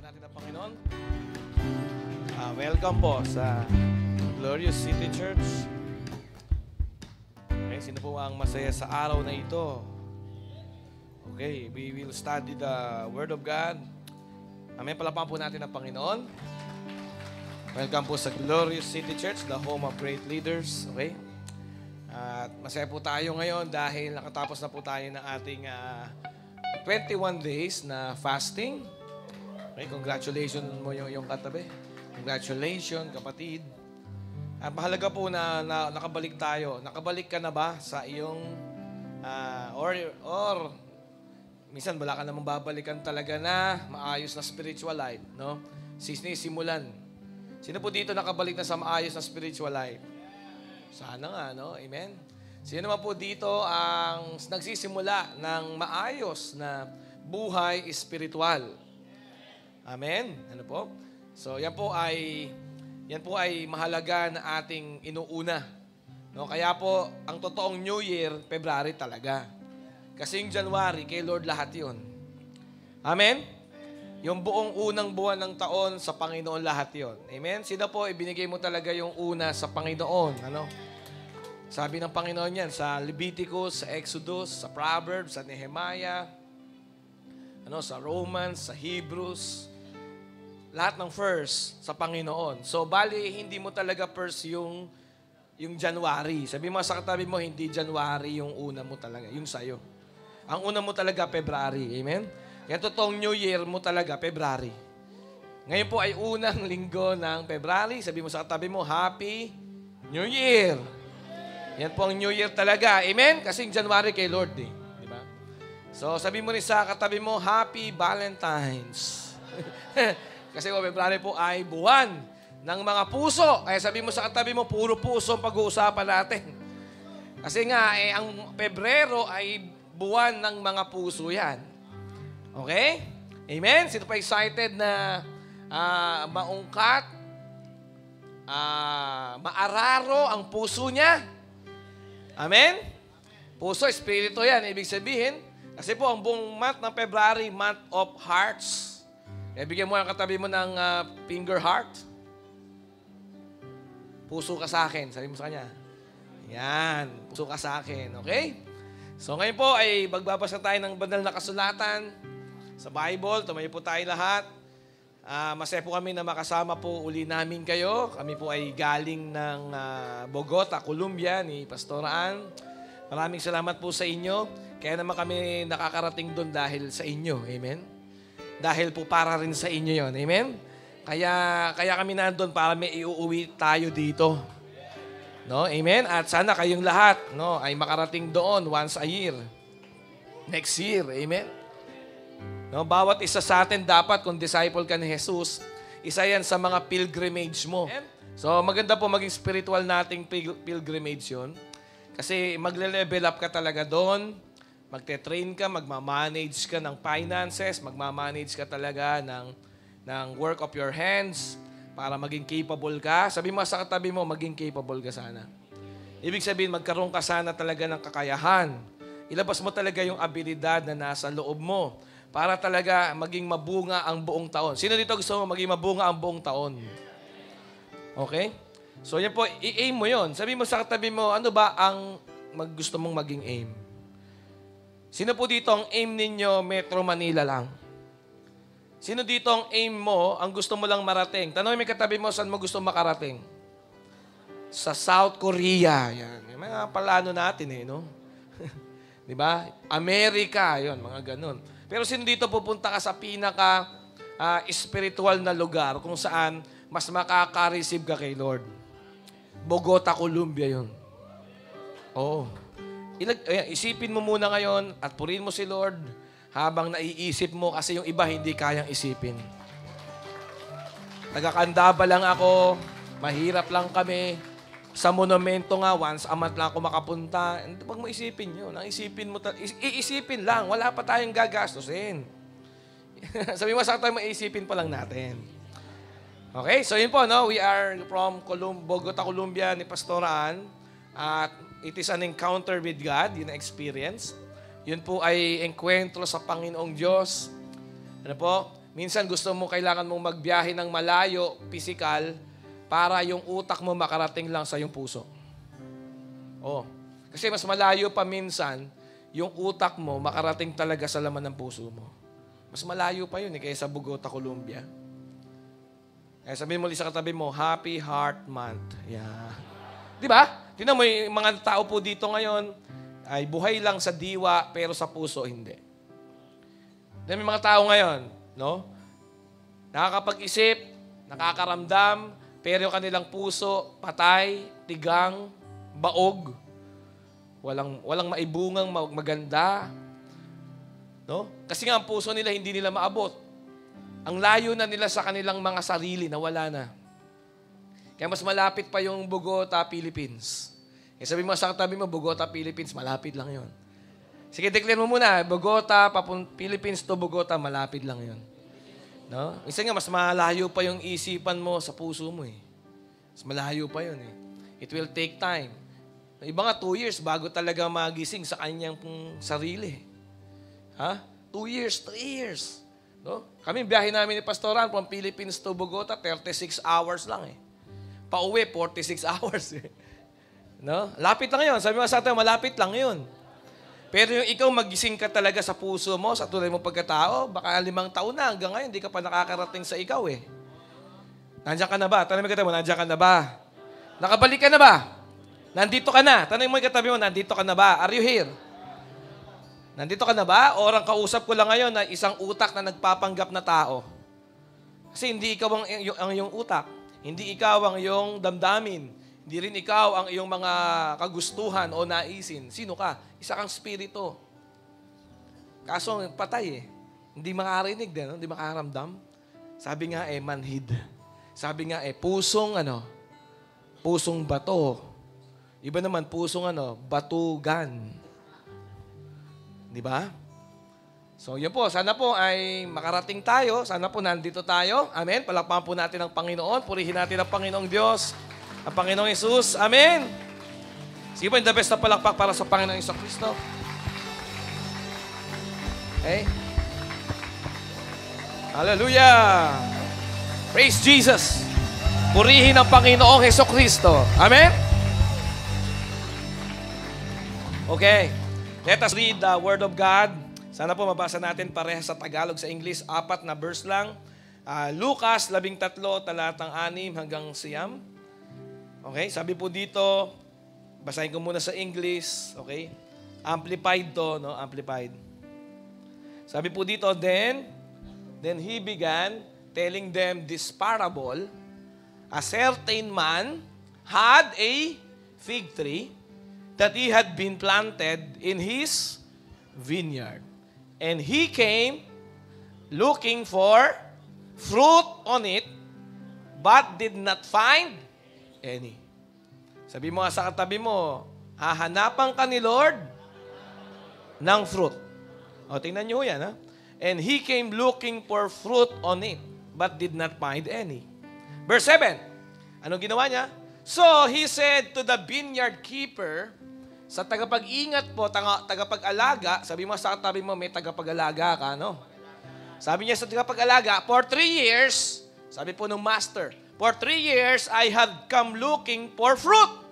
natin ang Panginoon. Welcome po sa Glorious City Church. Okay, sino po ang masaya sa araw na ito? Okay, we will study the Word of God. Amen, palapakan po natin ang Panginoon. Welcome po sa Glorious City Church, the home of great leaders. Okay? At masaya po tayo ngayon dahil nakatapos na po tayo ng ating 21 days na fasting. Okay, congratulations mo yung katabi. Congratulations, kapatid. At mahalaga po na nakabalik tayo. Nakabalik ka na ba sa iyong or minsan wala ka namang babalikan talaga na maayos na spiritual life, no? Simulan. Sino po dito nakabalik na sa maayos na spiritual life? Sana nga, no? Amen? Sino naman po dito ang nagsisimula ng maayos na buhay espiritual? Amen? Ano po? So, yan po ay mahalaga na ating inuuna. No? Kaya po, ang totoong New Year, February talaga. Kasi yung January, kay Lord lahat yun. Amen? Yung buong unang buwan ng taon, sa Panginoon lahat yun. Amen? Sino po, ibinigay mo talaga yung una sa Panginoon. Ano? Sabi ng Panginoon yan, sa Leviticus, sa Exodus, sa Proverbs, sa Nehemiah, sa Romans, sa Hebrews, lahat ng first sa Panginoon. So, bali, hindi mo talaga first yung January. Sabi mo sa katabi mo, hindi January yung una mo talaga, yung sayo. Ang una mo talaga, February. Amen? Yan totoong New Year mo talaga, February. Ngayon po ay unang linggo ng February. Sabi mo sa katabi mo, Happy New Year. Yan po ang New Year talaga. Amen? Kasi January kay Lord eh. Diba? So, sabi mo rin sa katabi mo, Happy Valentine's. Kasi February po ay buwan ng mga puso. Kaya sabi mo sa katabi mo, puro puso ang pag-uusapan natin. Kasi nga, ang Pebrero ay buwan ng mga puso yan. Okay? Amen? Sino pa excited na maungkat, maararo ang puso niya? Amen? Puso, espiritu yan. Ibig sabihin, kasi po ang buong month ng February, month of hearts. Bigyan mo ang katabi mo ng finger heart. Puso ka sa akin. Sabi mo sa kanya. Yan. Puso ka sa akin. Okay? So ngayon po ay magbabasa tayo ng banal na kasulatan sa Bible. Tumayo po tayo lahat. Masaya po kami na makasama po uli namin kayo. Kami po ay galing ng Bogota, Colombia ni Pastor Ann. Maraming salamat po sa inyo. Kaya naman kami nakakarating doon dahil sa inyo. Amen? Dahil po para rin sa inyo yon. Amen? Kaya kami nandun para may iuuwi tayo dito. No? Amen? At sana kayong lahat ay makarating doon once a year. Next year. Amen? No? Bawat isa sa atin dapat, kung disciple ka ni Jesus, isa yan sa mga pilgrimage mo. Amen? So maganda po maging spiritual nating pilgrimage yun. Kasi magle-level up ka talaga doon. Magte-train ka, magmamanage ka ng finances, magmamanage ka talaga ng work of your hands para maging capable ka. Sabi mo sa katabi mo, maging capable ka sana. Ibig sabihin, magkaroon ka sana talaga ng kakayahan. Ilabas mo talaga yung abilidad na nasa loob mo para talaga maging mabunga ang buong taon. Sino dito gusto mo maging mabunga ang buong taon? Okay? So yan po, i-aim mo yon. Sabi mo sa katabi mo, ano ba ang gusto mong maging aim? Sino po dito ang aim ninyo, Metro Manila lang? Sino dito ang aim mo, ang gusto mo lang marating? Tanongin mo katabi mo, saan mo gusto makarating? Sa South Korea. Yan. Yung mga plano natin no? Di ba? Amerika, yon, mga ganun. Pero sino dito pupunta ka sa pinaka spiritual na lugar kung saan mas makaka-receive ka kay Lord? Bogota, Colombia yon. Oo. Isipin mo muna ngayon at purihin mo si Lord habang naiisip mo kasi yung iba hindi kayang isipin. Nagkakandaba lang ako, mahirap lang kami. Sa monumento nga, once a month lang ako makapunta. Huwag mo isipin yun. Ang isipin mo, iisipin lang. Wala pa tayong gagastusin. Sabi mo sa tayo, maisipin pa lang natin. Okay, so yun po, we are from Bogota, Colombia ni Pastor Ann. At it is an encounter with God, yun na experience. Yun po ay enkwentro sa Panginoong Diyos. Ano po? Minsan gusto mo, kailangan mong magbiyahe ng malayo, physical, para yung utak mo makarating lang sa yung puso. Oh. Kasi mas malayo pa minsan, yung utak mo makarating talaga sa laman ng puso mo. Mas malayo pa yun kaysa Bogota, Colombia. Kaya sabihin mo sa katabi mo, Happy Heart Month. Yeah. Di ba? Tingnan mo, yung mga tao po dito ngayon ay buhay lang sa diwa pero sa puso hindi. May mga tao ngayon, no? Nakakapag-isip, nakakaramdam, pero yung kanilang puso, patay, tigang, baog. Walang maibungang maganda. No? Kasi nga ang puso nila hindi nila maabot. Ang layo na nila sa kanilang mga sarili na wala na. Kaya mas malapit pa yung Bogota, Philippines. Kaya sabi mo sa katabi mo, Bogota, Philippines, malapit lang yun. Sige, declare mo muna, Bogota, Philippines to Bogota, malapit lang yun. No? Minsan nga, mas malayo pa yung isipan mo sa puso mo eh. Mas malayo pa yun eh. It will take time. Iba nga 2 years bago talaga magising sa kanyang sarili. Ha? 2 years, 3 years. No? Kami, biyahe namin ni Pastoran from Philippines to Bogota, 36 hours lang eh. Pauwi, 46 hours eh. No? Lapit lang yun. Sabi mo sa atin, malapit lang yun. Pero yung ikaw magising ka talaga sa puso mo, sa tunay mong pagkatao, baka 5 taon na, hanggang ngayon, hindi ka pa nakakarating sa ikaw eh. Nandiyan ka na ba? Tanong mo katabi mo, nandiyan ka na ba? Nakabalik ka na ba? Nandito ka na. Tanong mo katabi mo, nandito ka na ba? Are you here? Nandito ka na ba? O orang kausap ko lang ngayon na isang utak na nagpapanggap na tao. Kasi hindi ikaw ang iyong utak. Hindi ikaw ang iyong damdamin. Hindi rin ikaw ang iyong mga kagustuhan o naisin. Sino ka? Isa kang spirito. Kaso patay eh. Hindi makarinig din, hindi makaramdam. Sabi nga manhid. Sabi nga pusong pusong bato. Iba naman pusong batugan. Di ba? So yun po, sana po ay makarating tayo. Sana po nandito tayo. Amen. Palakpakan po natin ang Panginoon. Purihin natin ang Panginoong Diyos. Ang Panginoong Jesus. Amen. Sige po, the best na palakpak para sa Panginoong Kristo. Okay? Hallelujah! Praise Jesus! Purihin ang Panginoong Kristo. Amen? Okay. Let us read the Word of God. Sana po mabasa natin parehas sa Tagalog sa English. 4 na verse lang. Lucas 13, talatang 6 hanggang 9. Okay, sabi po dito, basahin ko muna sa English, okay? Amplified to, no? Amplified. Sabi po dito, then he began telling them this parable. A certain man had a fig tree that he had been planted in his vineyard. And he came looking for fruit on it, but did not find any. Sabi mo sa katabi mo, hahanapan ka ni Lord ng fruit. O, tingnan nyo yan, ha? And he came looking for fruit on it, but did not find any. Verse 7, anong ginawa niya? So, he said to the vineyard keeper, sa tagapag-ingat po, tagapag-alaga, sabi mo sa katabi mo, may tagapag-alaga ka, no? Sabi niya sa tagapag-alaga, for 3 years, sabi po ng master, for 3 years, I have come looking for fruit.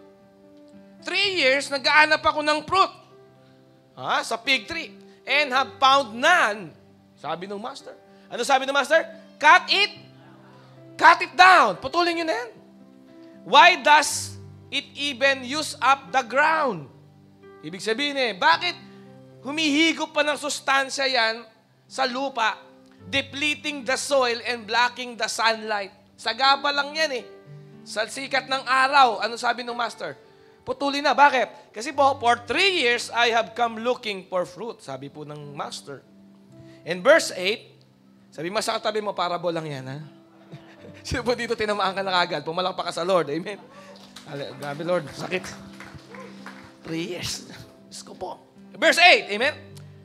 3 years, nag-aanap ako ng fruit. Sa fig tree. And have found none. Sabi ng master. Ano sabi ng master? Cut it. Cut it down. Putulin nyo na yan. Why does it even use up the ground? Ibig sabihin bakit humihigop pa ng sustansya yan sa lupa, depleting the soil and blocking the sunlight? Sagaba lang yan Sa sikat ng araw, ano sabi ng master? Putulin na. Bakit? Kasi po, for 3 years, I have come looking for fruit. Sabi po ng master. In verse 8, sabi mo sa katabi mo, parable lang yan, ha? Sino po dito tinamaan ka na kagad? Pumalakpak ka sa Lord. Amen? Grabe, Lord. Sakit. 3 years. Diyos ko po. Verse 8. Amen?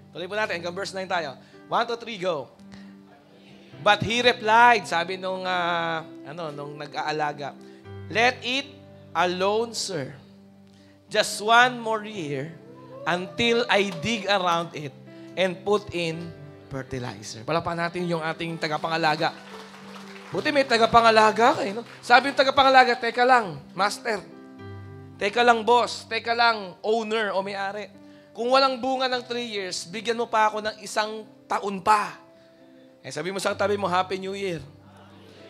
Tuloy po natin. Hanggang verse 9 tayo. 1, 2, 3, go. But he replied, sabi nung nag-aalaga, let it alone, sir. Just 1 more year until I dig around it and put in fertilizer. Palapakan natin yung ating tagapangalaga. Buti may tagapangalaga kayo, no? Sabi yung tagapangalaga, teka lang, master. Teka lang, boss. Teka lang, owner o may-ari. Kung walang bunga ng 3 years, bigyan mo pa ako ng 1 taon pa. Eh, sabi mo sa tabi mo, Happy New Year.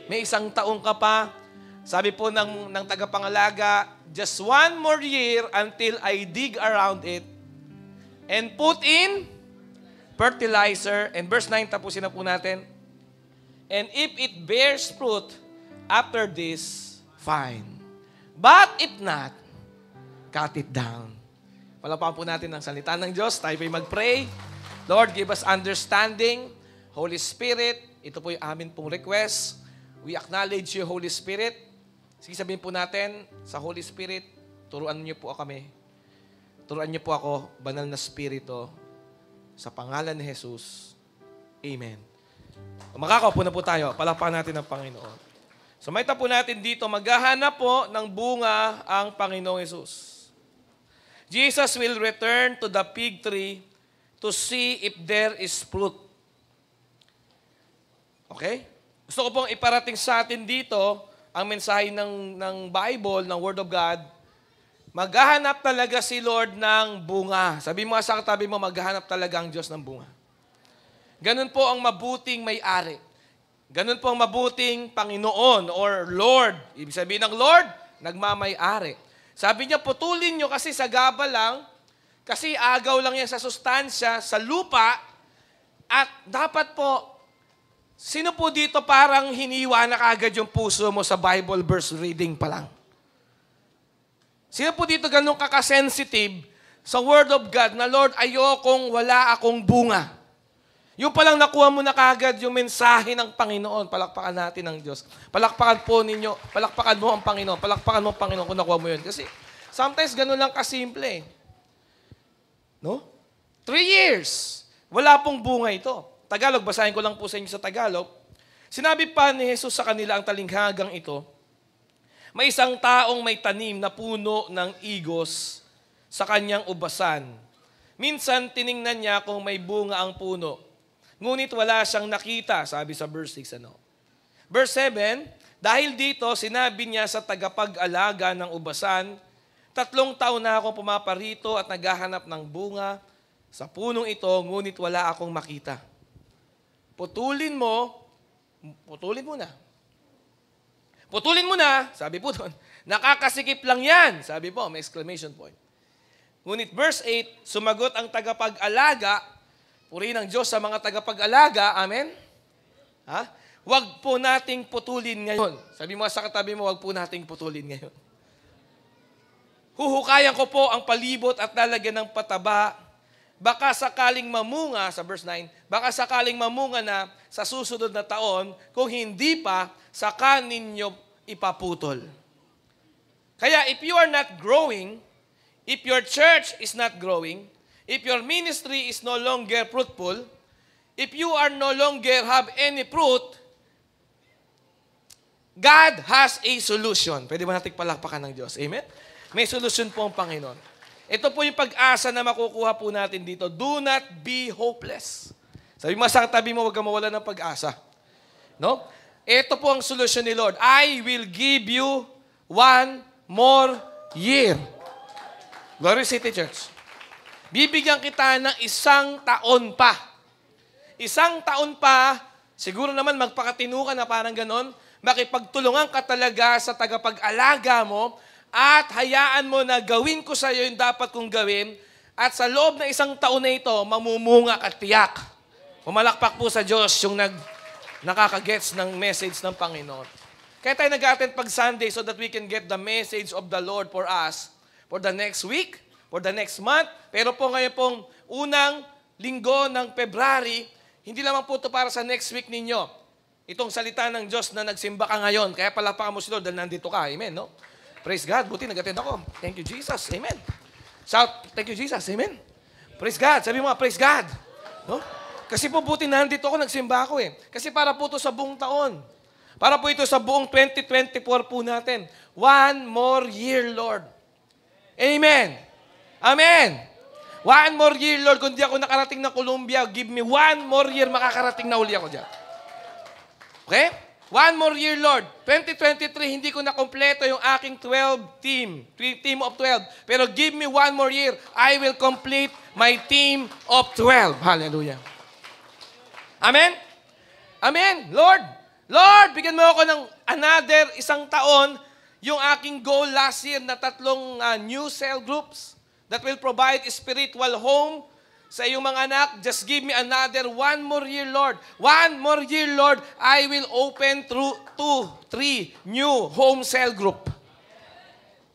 May 1 taon ka pa. Sabi po ng tagapangalaga, just 1 more year until I dig around it and put in fertilizer. And verse 9, tapusin na po natin. And if it bears fruit after this, fine. But if not, cut it down. Palapakan po natin ang salita ng Diyos. Tayo po'y mag-pray. Lord, give us understanding. Holy Spirit, ito po yung amin pong request. We acknowledge you, Holy Spirit. Sige, sabihin po natin, sa Holy Spirit, turuan niyo po kami. Turuan niyo po ako, banal na Spirito, sa pangalan ni Jesus. Amen. Makakaupo na po tayo. Palapakan natin ang Panginoon. So, maita po natin dito, maghahanap po ng bunga ang Panginoong Jesus. Jesus will return to the fig tree to see if there is fruit. Okay? Gusto ko pong iparating sa atin dito ang mensahe ng Bible, ng Word of God. Maghahanap talaga si Lord ng bunga. Sabi mo sa katabi mo, maghahanap talaga ang Diyos ng bunga. Ganun po ang mabuting may-ari. Ganun po ang mabuting Panginoon or Lord. Ibig sabihin ng Lord, nagmamay-ari. Sabi niya, putulin nyo kasi sa gaba lang, kasi agaw lang yan sa sustansya, sa lupa, at dapat po, sino po dito parang hiniwa na kagad yung puso mo sa Bible verse reading pa lang? Sino po dito ganun kakasensitive sa Word of God na, Lord, ayokong wala akong bunga? Yung palang nakuha mo na kagad yung mensahe ng Panginoon, palakpakan natin ang Diyos. Palakpakan po ninyo, palakpakan mo ang Panginoon, palakpakan mo ang Panginoon kung nakuha mo yun. Kasi sometimes ganun lang kasimple. No? 3 years. Wala pong bunga ito. Tagalog, basahin ko lang po sa inyo sa Tagalog. Sinabi pa ni Jesus sa kanila ang talinghagang ito, may isang taong may tanim na puno ng igos sa kanyang ubasan. Minsan tiningnan niya kung may bunga ang puno. Ngunit wala siyang nakita, sabi sa verse 6. Verse 7, dahil dito, sinabi niya sa tagapag-alaga ng ubasan, 3 taon na akong pumaparito at naghahanap ng bunga sa punong ito, ngunit wala akong makita. Putulin mo na. Putulin mo na, sabi po doon, nakakasikip lang yan, sabi po, may exclamation point. Ngunit verse 8, sumagot ang tagapag-alaga, purihin ng Diyos sa mga tagapag-alaga. Amen? Ha? Huwag po nating putulin ngayon. Sabi mo sa katabi mo, huwag po nating putulin ngayon. Huhukayan ko po ang palibot at lalagyan ng pataba. Baka sakaling mamunga, sa verse 9, baka sakaling mamunga na sa susunod na taon, kung hindi pa, saka ninyo ipaputol. Kaya if you are not growing, if your church is not growing, if your ministry is no longer fruitful, if you are no longer have any fruit, God has a solution. Pwede ba natin palakpakan ng Diyos? Amen? May solusyon po ang Panginoon. Ito po yung pag-asa na makukuha po natin dito. Do not be hopeless. Sabi mo sa katabi mo, huwag kang mawala ng pag-asa. No? Ito po ang solusyon ni Lord. I will give you 1 more year. Glory City Church. Bibigyan kita ng 1 taon pa. 1 taon pa, siguro naman magpakatino ka na parang ganon, makipagtulungan ka talaga sa tagapag-alaga mo at hayaan mo na gawin ko sa iyo yung dapat kong gawin at sa loob ng 1 taon na ito, mamumunga at tiyak. Pumalakpak po sa Diyos yung nakakagets ng message ng Panginoon. Kaya tayo nag-attend pag Sunday so that we can get the message of the Lord for us for the next week, for the next month. Pero po ngayon pong unang linggo ng February, hindi lamang po ito para sa next week ninyo. Itong salita ng Diyos na nagsimba ka ngayon, kaya palakpakan mo si Lord dahil nandito ka. Amen, no? Praise God. Buti nag-attend ako. Thank you, Jesus. Amen. Shout, thank you, Jesus. Amen. Praise God. Sabi mo, praise God. No? Kasi po buti nandito ako, nagsimba ako eh. Kasi para po ito sa buong taon. Para po ito sa buong 2024 po natin. 1 more year, Lord. Amen. Amen. 1 more year, Lord, kung di ako nakarating ng Colombia, give me 1 more year, makakarating na uli ako dyan. Okay? 1 more year, Lord. 2023, hindi ko na kompleto yung aking 12 team of 12. Pero give me 1 more year, I will complete my team of 12. Hallelujah. Amen? Amen. Lord, bigyan mo ako ng another 1 taon, yung aking goal last year na 3 new cell groups that will provide spiritual home sa iyong mga anak. Just give me another 1 more year, Lord. 1 more year, Lord, I will open through 2, 3 new home cell group.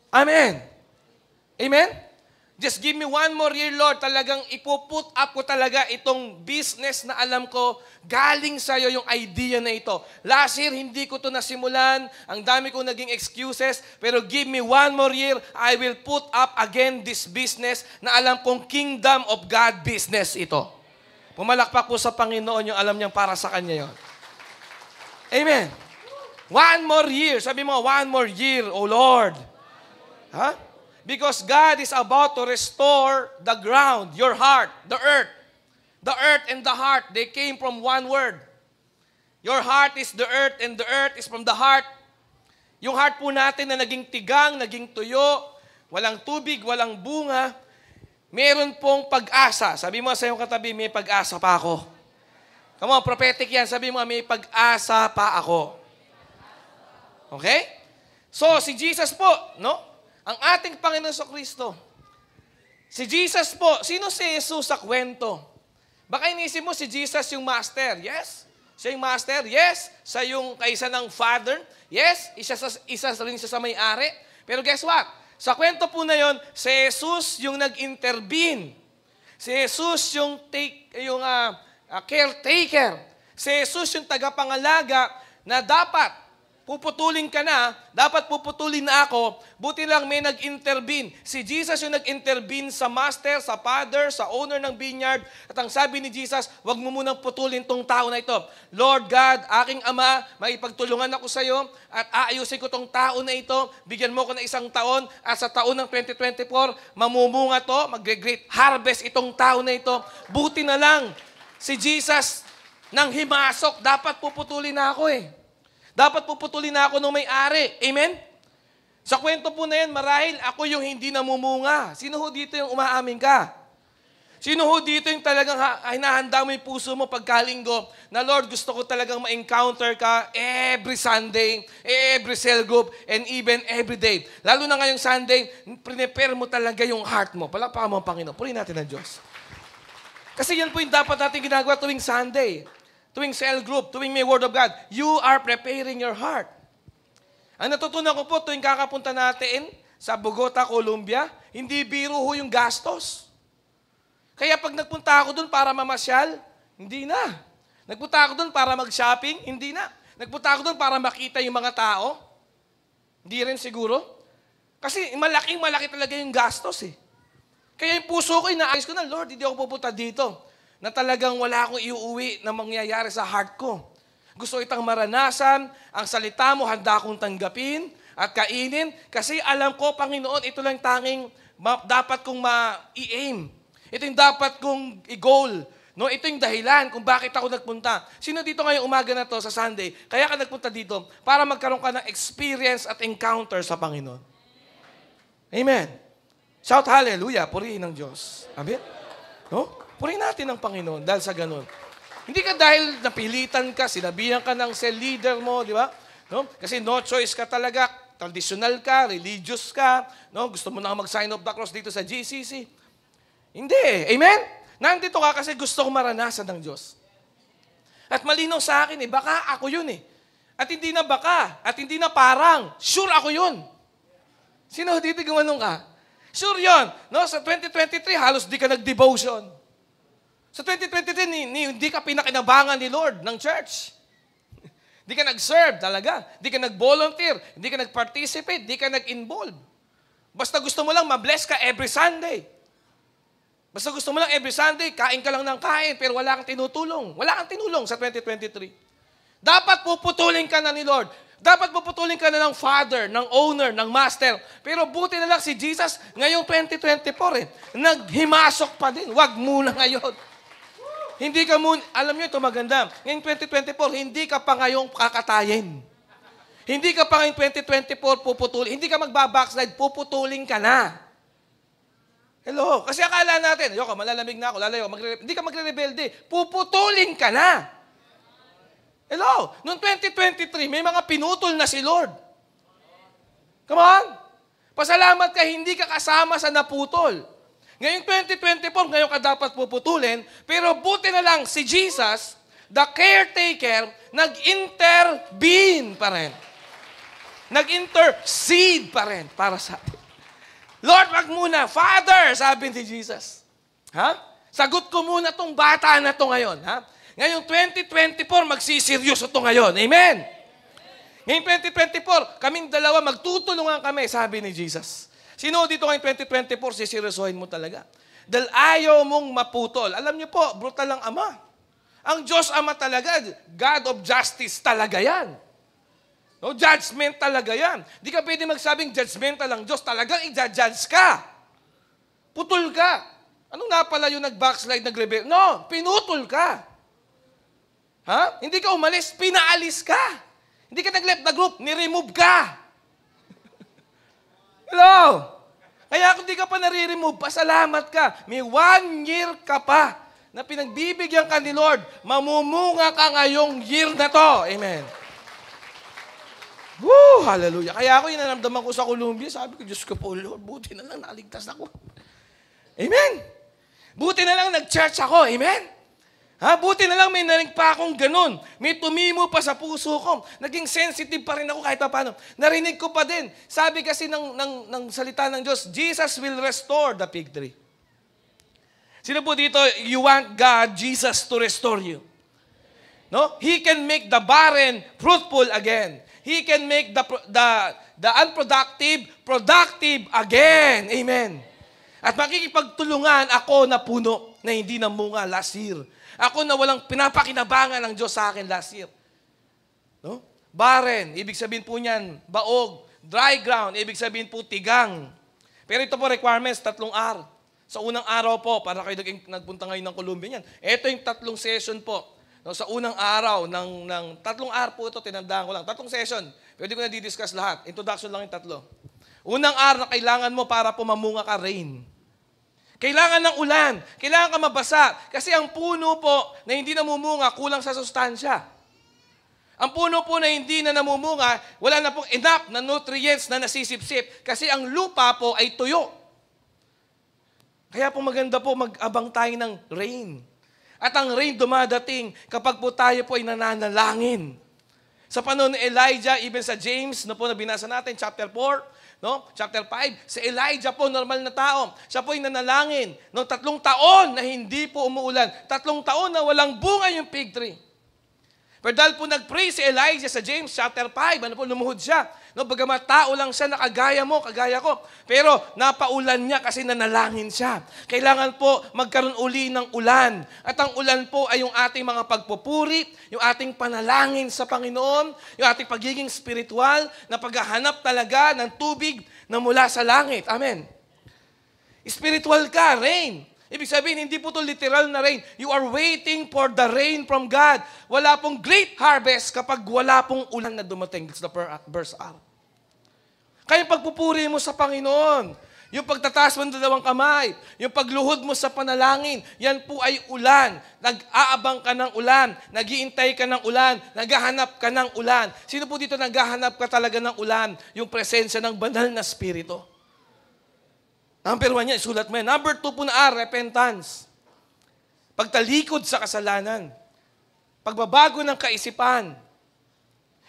Amen. Amen? Just give me 1 more year, Lord. Talagang ipuput up ko talaga itong business na alam ko galing sa'yo yung idea na ito. Last year, hindi ko ito nasimulan. Ang dami kong naging excuses. Pero give me 1 more year, I will put up again this business na alam kong kingdom of God business ito. Pumalakpak po sa Panginoon yung alam niyang para sa Kanya yon. Amen. 1 more year. Sabi mo, 1 more year, O Lord. Ha? Because God is about to restore the ground, your heart, the earth. The earth and the heart, they came from one word. Your heart is the earth and the earth is from the heart. Yung heart po natin na naging tigang, naging tuyo, walang tubig, walang bunga, meron pong pag-asa. Sabi mo sa iyong katabi, may pag-asa pa ako. Come on, prophetic yan. Sabi mo, may pag-asa pa ako. Okay? So, si Jesus po, no? Ang ating Panginoon sa Kristo. Si Jesus po, sino si Jesus sa kwento? Baka inisip mo si Jesus yung master. Yes. Siya yung master. Yes. Siya yung kaisa ng father. Yes. Isa rin siya sa may-ari. Pero guess what? Sa kwento po na yon, si Jesus yung nag-intervene. Si Jesus yung caretaker. Si Jesus yung tagapangalaga na dapat puputulin ka na, dapat puputulin na ako, buti lang may nag-intervene. Si Jesus yung nag-intervene sa master, sa father, sa owner ng vineyard. At ang sabi ni Jesus, wag mo munang putulin tong tao na ito. Lord God, aking Ama, maipagtulungan ako sa iyo at aayusin ko tong tao na ito. Bigyan mo ko ng 1 taon at sa taon ng 2024, mamumunga to, mag-great harvest itong tao na ito. Buti na lang, si Jesus nang himasok, dapat puputulin na ako eh. Dapat puputulin na ako ng may-ari. Amen? Sa kwento po na yan, marahil ako yung hindi namumunga. Sino ho dito yung umaamin ka? Sino ho dito yung talagang hinahanda mo yung puso mo pagkalinggo na Lord, gusto ko talagang ma-encounter ka every Sunday, every cell group, and even every day. Lalo na ngayong Sunday, prepare mo talaga yung heart mo. Palakpakan mo ang Panginoon. Purihin natin ang Diyos. Kasi yan po yung dapat natin ginagawa tuwing Sunday. Tuwing cell group, tuwing may Word of God, you are preparing your heart. Ang natutunan ko po tuwing kakapunta natin sa Bogota, Colombia, hindi biro ho yung gastos. Kaya pag nagpunta ako doon para mamasyal, hindi na. Nagpunta ako doon para mag-shopping, hindi na. Nagpunta ako doon para makita yung mga tao, hindi rin siguro. Kasi malaki talaga yung gastos eh. Kaya yung puso ko, inaayos ko na, Lord, hindi ako pupunta dito na talagang wala akong iuwi na mangyayari sa heart ko. Gusto itang maranasan, ang salita mo, handa akong tanggapin at kainin, kasi alam ko, Panginoon, ito lang tanging dapat kong ma-i-aim. Ito yung dapat kong i-goal. No? Ito yung dahilan kung bakit ako nagpunta. Sino dito ngayong umaga na to sa Sunday? Kaya ka nagpunta dito para magkaroon ka ng experience at encounter sa Panginoon. Amen. Shout hallelujah. Purihin ng Diyos. Amen? No? Purihin natin ang Panginoon dahil sa ganun. Hindi ka dahil napilitan ka, sinabihan ka ng cell leader mo, di ba? No? Kasi no choice ka talaga, traditional ka, religious ka, no? Gusto mo na mag-sign of the cross dito sa GCC. Hindi. Amen? Nandito ka kasi gusto kong maranasan ng Diyos. At malinaw sa akin baka ako yun eh. At hindi na baka, at hindi na parang, sure ako yun. Sino dito gumanong ka? Sure yun. No? Sa 2023, halos di ka nag-devotion. Sa 2023, hindi ka pinakinabangan ni Lord ng church. Hindi ka nag-serve talaga. Hindi ka nag-volunteer. Hindi ka nag-participate. Hindi ka nag-involve. Basta gusto mo lang ma-bless ka every Sunday. Basta gusto mo lang every Sunday, kain ka lang ng kain, pero wala kang tinutulong. Wala kang tinulong sa 2023. Dapat puputulin ka na ni Lord. Dapat puputulin ka na ng father, ng owner, ng master. Pero buti na lang si Jesus, ngayong 2024 naghimasok pa din. Wag muna ngayon. Hindi ka muna, alam nyo ito maganda, ngayong 2024, hindi ka pa ngayong kakatayin. Hindi ka pa ngayong 2024 puputulin. Hindi ka magbabackslide, puputulin ka na. Hello? Kasi akala natin, ayoko, malalamig na ako, lalayo, hindi ka magre-rebelde, puputulin ka na. Hello? Noong 2023, may mga pinutol na si Lord. Come on? Pasalamat ka, hindi ka kasama sa naputol. Ngayong 2024, ngayon ka dapat puputulin, pero buti na lang si Jesus, the caretaker, nag-intervene pa rin. Nag-intercede pa rin para sa atin. Lord, wag muna. Father, sabi ni Jesus. Ha? Sagot ko muna tong bata na to ngayon. Ha? Ngayong 2024, magsisiryoso to ngayon. Amen? Ngayong 2024, kaming dalawa, magtutulungan kami, sabi ni Jesus. Sino dito ngayong 2024, sisiryosohin mo talaga? Dahil ayaw mong maputol. Alam niyo po, brutal ang Ama. Ang Diyos Ama talaga, God of justice talaga yan. No, judgment talaga yan. Di ka pwede magsabing judgmental ang Diyos. Talagang i-judge ka. Putol ka. Anong napala yung nag-backslide, nag-rebel? No, pinutol ka. Ha? Hindi ka umalis, pinaalis ka. Hindi ka nag-left the group, ni-remove ka. Hello? Kaya kung di ka pa nare-remove, pasalamat ka. May 1 year ka pa na pinagbibigyan ka ni Lord. Mamumunga ka ngayong year na to. Amen. Woo! Hallelujah. Kaya ako, inaramdaman ko sa Columbia, sabi ko, Diyos ko po, Lord, buti na lang naligtas ako. Amen. Buti na lang nag-church ako. Amen. Ha? Buti na lang may narinig pa akong ganun. May tumimo pa sa puso ko. Naging sensitive pa rin ako kahit paano. Narinig ko pa din. Sabi kasi ng salita ng Diyos, Jesus will restore the fig tree. Sino po dito, you want God, Jesus, to restore you? No? He can make the barren fruitful again. He can make the unproductive productive again. Amen. At makikipagtulungan ako na puno na hindi namunga last year. Ako na walang pinapakinabangan ng Diyos sa akin last year. No? Barren, ibig sabihin po niyan, baog. Dry ground, ibig sabihin po tigang. Pero ito po requirements, 3 R. Sa unang araw po, para kayo nagpunta ngayon ng Columbia niyan, ito yung 3 session po. No, sa unang araw, ng 3 R po ito, tinandaan ko lang. 3 session. Pwede ko na di-discuss lahat. Introduction lang yung 3. Unang R na kailangan mo para pumamunga ka, rain. Kailangan ng ulan. Kailangan ka mabasa. Kasi ang puno po na hindi namumunga, kulang sa sustansya. Ang puno po na hindi na namumunga, wala na pong enough na nutrients na nasisipsip. Kasi ang lupa po ay tuyo. Kaya po maganda po mag-abang tayo ng rain. At ang rain dumadating kapag po tayo po ay nananalangin. Sa panahon ni Elijah, even sa James, na po na binasa natin, chapter 4, no? Chapter 5, si Elijah po, normal na tao. Siya po ay nanalangin. No? 3 taon na hindi po umuulan. 3 taon na walang bunga yung fig tree. Pero dahil po nag-pray si Elijah sa James chapter 5, ano po, lumuhod siya. No, bagamat tao lang siya na kagaya mo, kagaya ko. Pero napaulan niya kasi nanalangin siya. Kailangan po magkaroon uli ng ulan. At ang ulan po ay yung ating mga pagpupuri, yung ating panalangin sa Panginoon, yung ating pagiging spiritual, na paghahanap talaga ng tubig na mula sa langit. Amen. Spiritual ka, rain. Ibig sabihin, hindi po ito literal na rain. You are waiting for the rain from God. Wala pong great harvest kapag wala pong ulan na dumating. That's the verse R. Kaya pagpupuri mo sa Panginoon, yung pagtataas mo ng 2 kamay, yung pagluhod mo sa panalangin, yan po ay ulan. Nag-aabang ka ng ulan, nag-iintay ka ng ulan, naghahanap ka ng ulan. Sino po dito naghahanap ka talaga ng ulan? Yung presensya ng banal na Espiritu. Number 1 yan, isulat mo yan. Number 2 po na R, repentance. Pagtalikod sa kasalanan. Pagbabago ng kaisipan.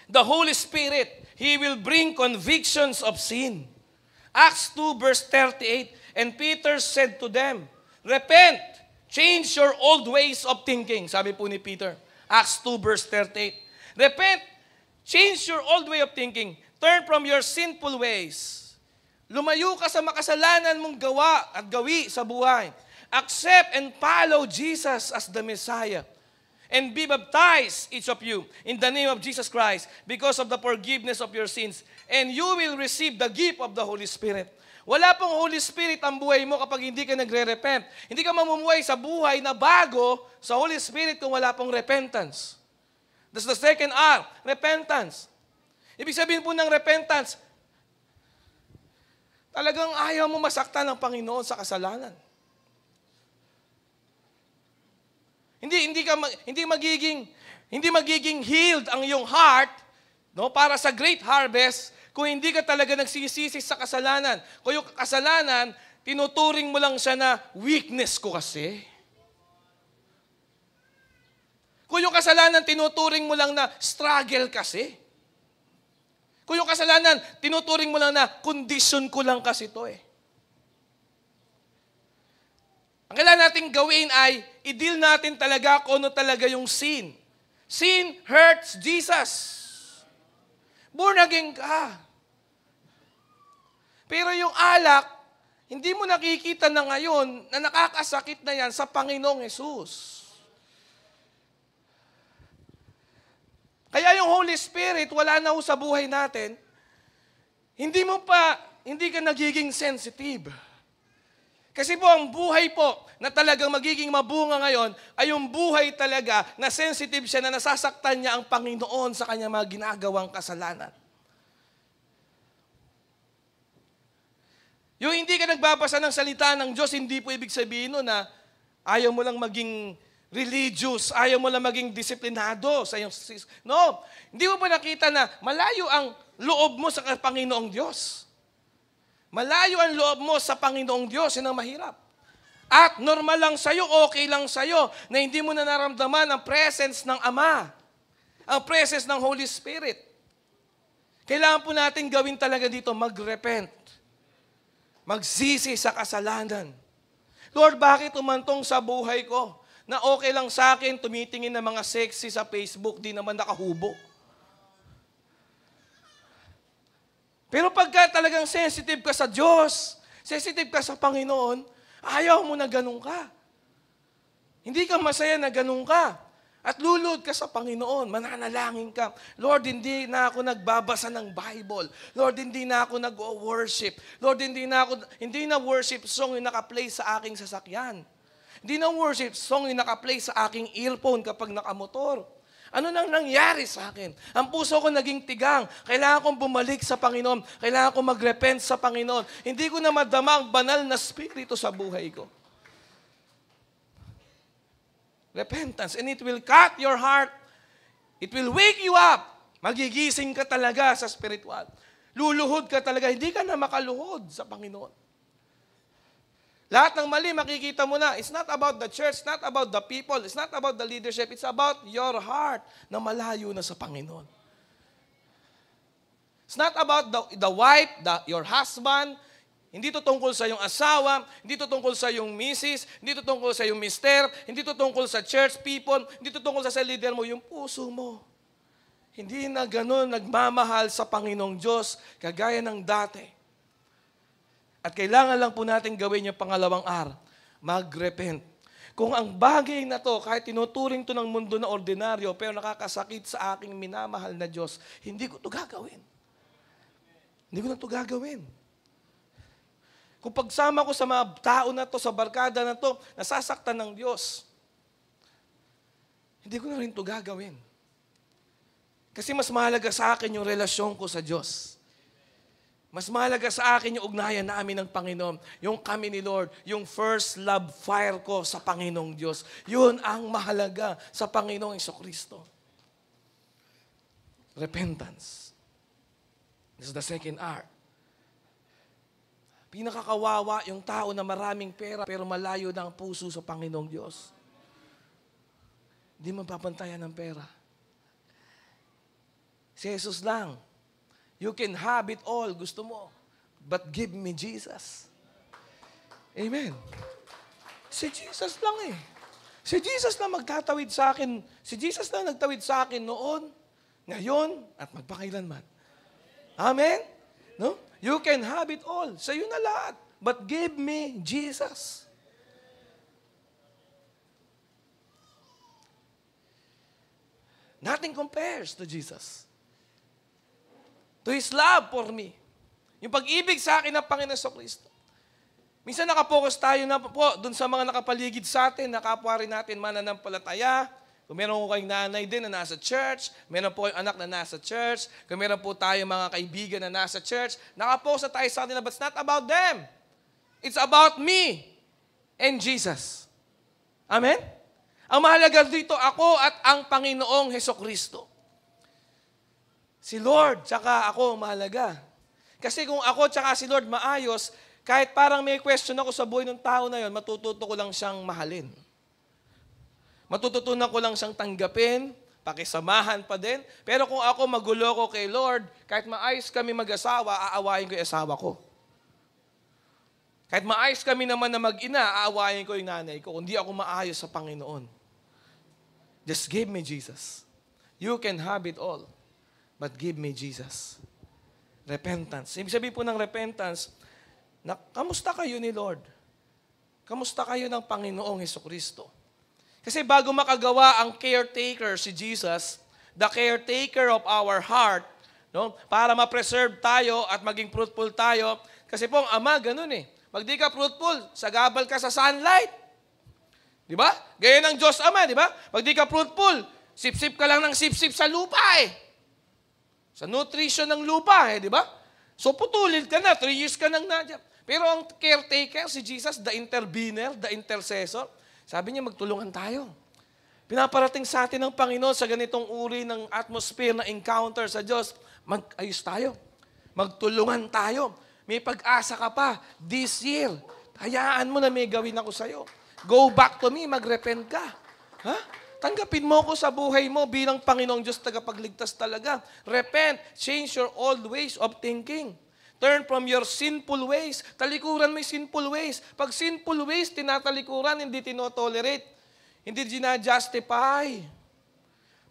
The Holy Spirit, He will bring convictions of sin. Acts 2 verse 38, and Peter said to them, repent, change your old ways of thinking. Sabi po ni Peter, Acts 2 verse 38. Repent, change your old way of thinking. Turn from your sinful ways. Lumayo ka sa makasalanan mong gawa at gawi sa buhay. Accept and follow Jesus as the Messiah. and be baptized, each of you, in the name of Jesus Christ, because of the forgiveness of your sins, and you will receive the gift of the Holy Spirit. Wala pong Holy Spirit ang buhay mo kapag hindi ka nagre-repent. Hindi ka mamumuhay sa buhay na bago sa Holy Spirit kung wala pong repentance. That's the second R, repentance. Ibig sabihin po ng repentance, talagang ayaw mo masaktan ng Panginoon sa kasalanan. Hindi magiging healed ang iyong heart, no, para sa great harvest kung hindi ka talaga nagsisisi sa kasalanan. Kung yung kasalanan, tinuturing mo lang siya na weakness ko kasi. Kung yung kasalanan, tinuturing mo lang na struggle kasi. Kung yung kasalanan, tinuturing mo lang na condition ko lang kasi to eh. Ang kailangan natin gawin ay i-deal natin talaga kung ano talaga yung sin. Sin hurts Jesus. Born again ka. Pero yung alak, hindi mo nakikita na ngayon na nakakasakit na yan sa Panginoong Jesus. Kaya yung Holy Spirit, wala na ho sa buhay natin, hindi ka nagiging sensitive. Kasi po ang buhay po na talagang magiging mabunga ngayon ay yung buhay talaga na sensitive siya, na nasasaktan niya ang Panginoon sa kanyang mga ginagawang kasalanan. Yung hindi ka nagbabasa ng salita ng Diyos, hindi po ibig sabihin nun na ayaw mo lang maging religious, ayaw mo lang maging disiplinado sa iyong... No, hindi mo pa nakita na malayo ang loob mo sa Panginoong Diyos. Malayo ang loob mo sa Panginoong Diyos, yun ang mahirap. At normal lang sa'yo, okay lang sa'yo, na hindi mo na naramdaman ang presence ng Ama, ang presence ng Holy Spirit. Kailangan po natin gawin talaga dito, mag-repent. Magsisi sa kasalanan. Lord, bakit umantong sa buhay ko? Na okay lang sa akin, tumitingin ng mga sexy sa Facebook, di naman nakahubo. Pero pagka talagang sensitive ka sa Diyos, sensitive ka sa Panginoon, ayaw mo na ganun ka. Hindi ka masaya na ganun ka. At lulod ka sa Panginoon, mananalangin ka. Lord, hindi na ako nagbabasa ng Bible. Lord, hindi na ako nag-worship. Lord, hindi na worship song yung naka-play sa aking sasakyan. Hindi na worship song yung naka-play sa aking earphone kapag nakamotor. Ano nang nangyari sa akin? Ang puso ko naging tigang. Kailangan kong bumalik sa Panginoon. Kailangan kong mag-repent sa Panginoon. Hindi ko na madama ang banal na spirito sa buhay ko. Repentance. And it will cut your heart. It will wake you up. Magigising ka talaga sa spiritual. Luluhod ka talaga. Hindi ka na makaluhod sa Panginoon. Lahat ng mali, makikita mo na, it's not about the church, not about the people, it's not about the leadership, it's about your heart na malayo na sa Panginoon. It's not about the wife, your husband, hindi to tungkol sa iyong asawa, hindi to tungkol sa iyong misis, hindi to tungkol sa iyong mister, hindi to tungkol sa church people, hindi to tungkol sa leader mo, yung puso mo. Hindi na ganun nagmamahal sa Panginoong Diyos, kagaya ng dati. At kailangan lang po natin gawin yung pangalawang R, mag-repent. Kung ang bagay na to, kahit tinuturing to ng mundo na ordinaryo, pero nakakasakit sa aking minamahal na Diyos, hindi ko to gagawin. Hindi ko na to gagawin. Kung pagsama ko sa mga tao na to, sa barkada na to, nasasaktan ng Diyos, hindi ko na rin to gagawin. Kasi mas mahalaga sa akin yung relasyon ko sa Diyos. Mas mahalaga sa akin yung ugnayan namin ng Panginoon, yung kami ni Lord, yung first love fire ko sa Panginoong Diyos. Yun ang mahalaga sa Panginoong Jesucristo. Repentance. This is the second R. Pinakakawawa yung tao na maraming pera pero malayo na ang puso sa Panginoong Diyos. Hindi mapapantayan ng pera. Si Jesus lang. You can have it all, gusto mo. But give me Jesus. Amen. Si Jesus lang eh. Si Jesus lang magtatawid sa akin. Si Jesus lang nagtawid sa akin noon, ngayon, at magpakailanman. Amen? No? You can have it all. Sa iyo na lahat. But give me Jesus. Nothing compares to Jesus. To His love for me. Yung pag-ibig sa akin ng Panginoon Kristo. Minsan nakapokus tayo na po dun sa mga nakapaligid sa atin, na kapwa rin natin mananampalataya. Kung meron ko kayong nanay din na nasa church, meron po kayong anak na nasa church, kung meron po tayo mga kaibigan na nasa church, nakapokus na tayo sa kanila, but it's not about them. It's about me and Jesus. Amen? Ang mahalaga dito, ako at ang Panginoong Hesukristo. Si Lord, tsaka ako mahalaga. Kasi kung ako tsaka si Lord maayos, kahit parang may question ako sa buhay ng tao na yon, matututo ko lang siyang mahalin. Matututunan ko lang siyang tanggapin, pakisamahan pa din. Pero kung ako magulo ko kay Lord, kahit maayos kami mag-asawa, aawayin ko yung asawa ko. Kahit maayos kami naman na mag-ina, aawayin ko yung nanay ko. Kung di ako maayos sa Panginoon. Just give me Jesus. You can have it all. But give me Jesus. Repentance. Ibig sabihin po ng repentance, na kamusta kayo ni Lord? Kamusta kayo ng Panginoong Hesukristo? Kasi bago makagawa ang caretaker si Jesus, the caretaker of our heart, no, para ma-preserve tayo at maging fruitful tayo, kasi po ang Ama, ganun eh. Pag di ka fruitful, sagabal ka sa sunlight. Di ba? Gaya ng Diyos Ama, di ba? Pag di ka fruitful, sip-sip ka lang ng sip-sip sa lupa eh. Sa nutrition ng lupa eh, di ba? So putulid ka na, 3 years ka nang nadyan. Pero ang caretaker, si Jesus, the intervener, the intercessor, sabi niya magtulungan tayo. Pinaparating sa atin ng Panginoon sa ganitong uri ng atmosphere na encounter sa Diyos, mag-ayos tayo. Magtulungan tayo. May pag-asa ka pa. This year, hayaan mo na may gawin ako sa'yo. Go back to me, mag-repent ka. Ha? Tanggapin mo ko sa buhay mo bilang Panginoong Diyos tagapagligtas talaga. Repent. Change your old ways of thinking. Turn from your sinful ways. Talikuran mo yung sinful ways. Pag sinful ways, tinatalikuran, hindi tinotolerate. Hindi ginajustify.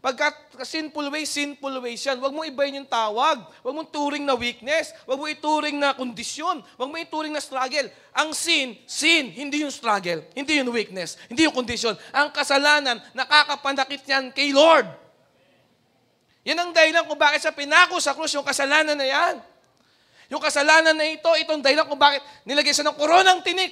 Pagka sinful ways yan. Huwag mo ibayin yung tawag. Huwag mong turing na weakness. Huwag mo ituring na kondisyon. Huwag mo ituring na struggle. Ang sin, hindi yung struggle. Hindi yung weakness. Hindi yung kondisyon. Ang kasalanan, nakakapanakit yan kay Lord. Yan ang dahilan kung bakit siya pinako sa krus yung kasalanan na yan. Yung kasalanan na ito, itong dahilan kung bakit nilagay siya ng koronang tinik.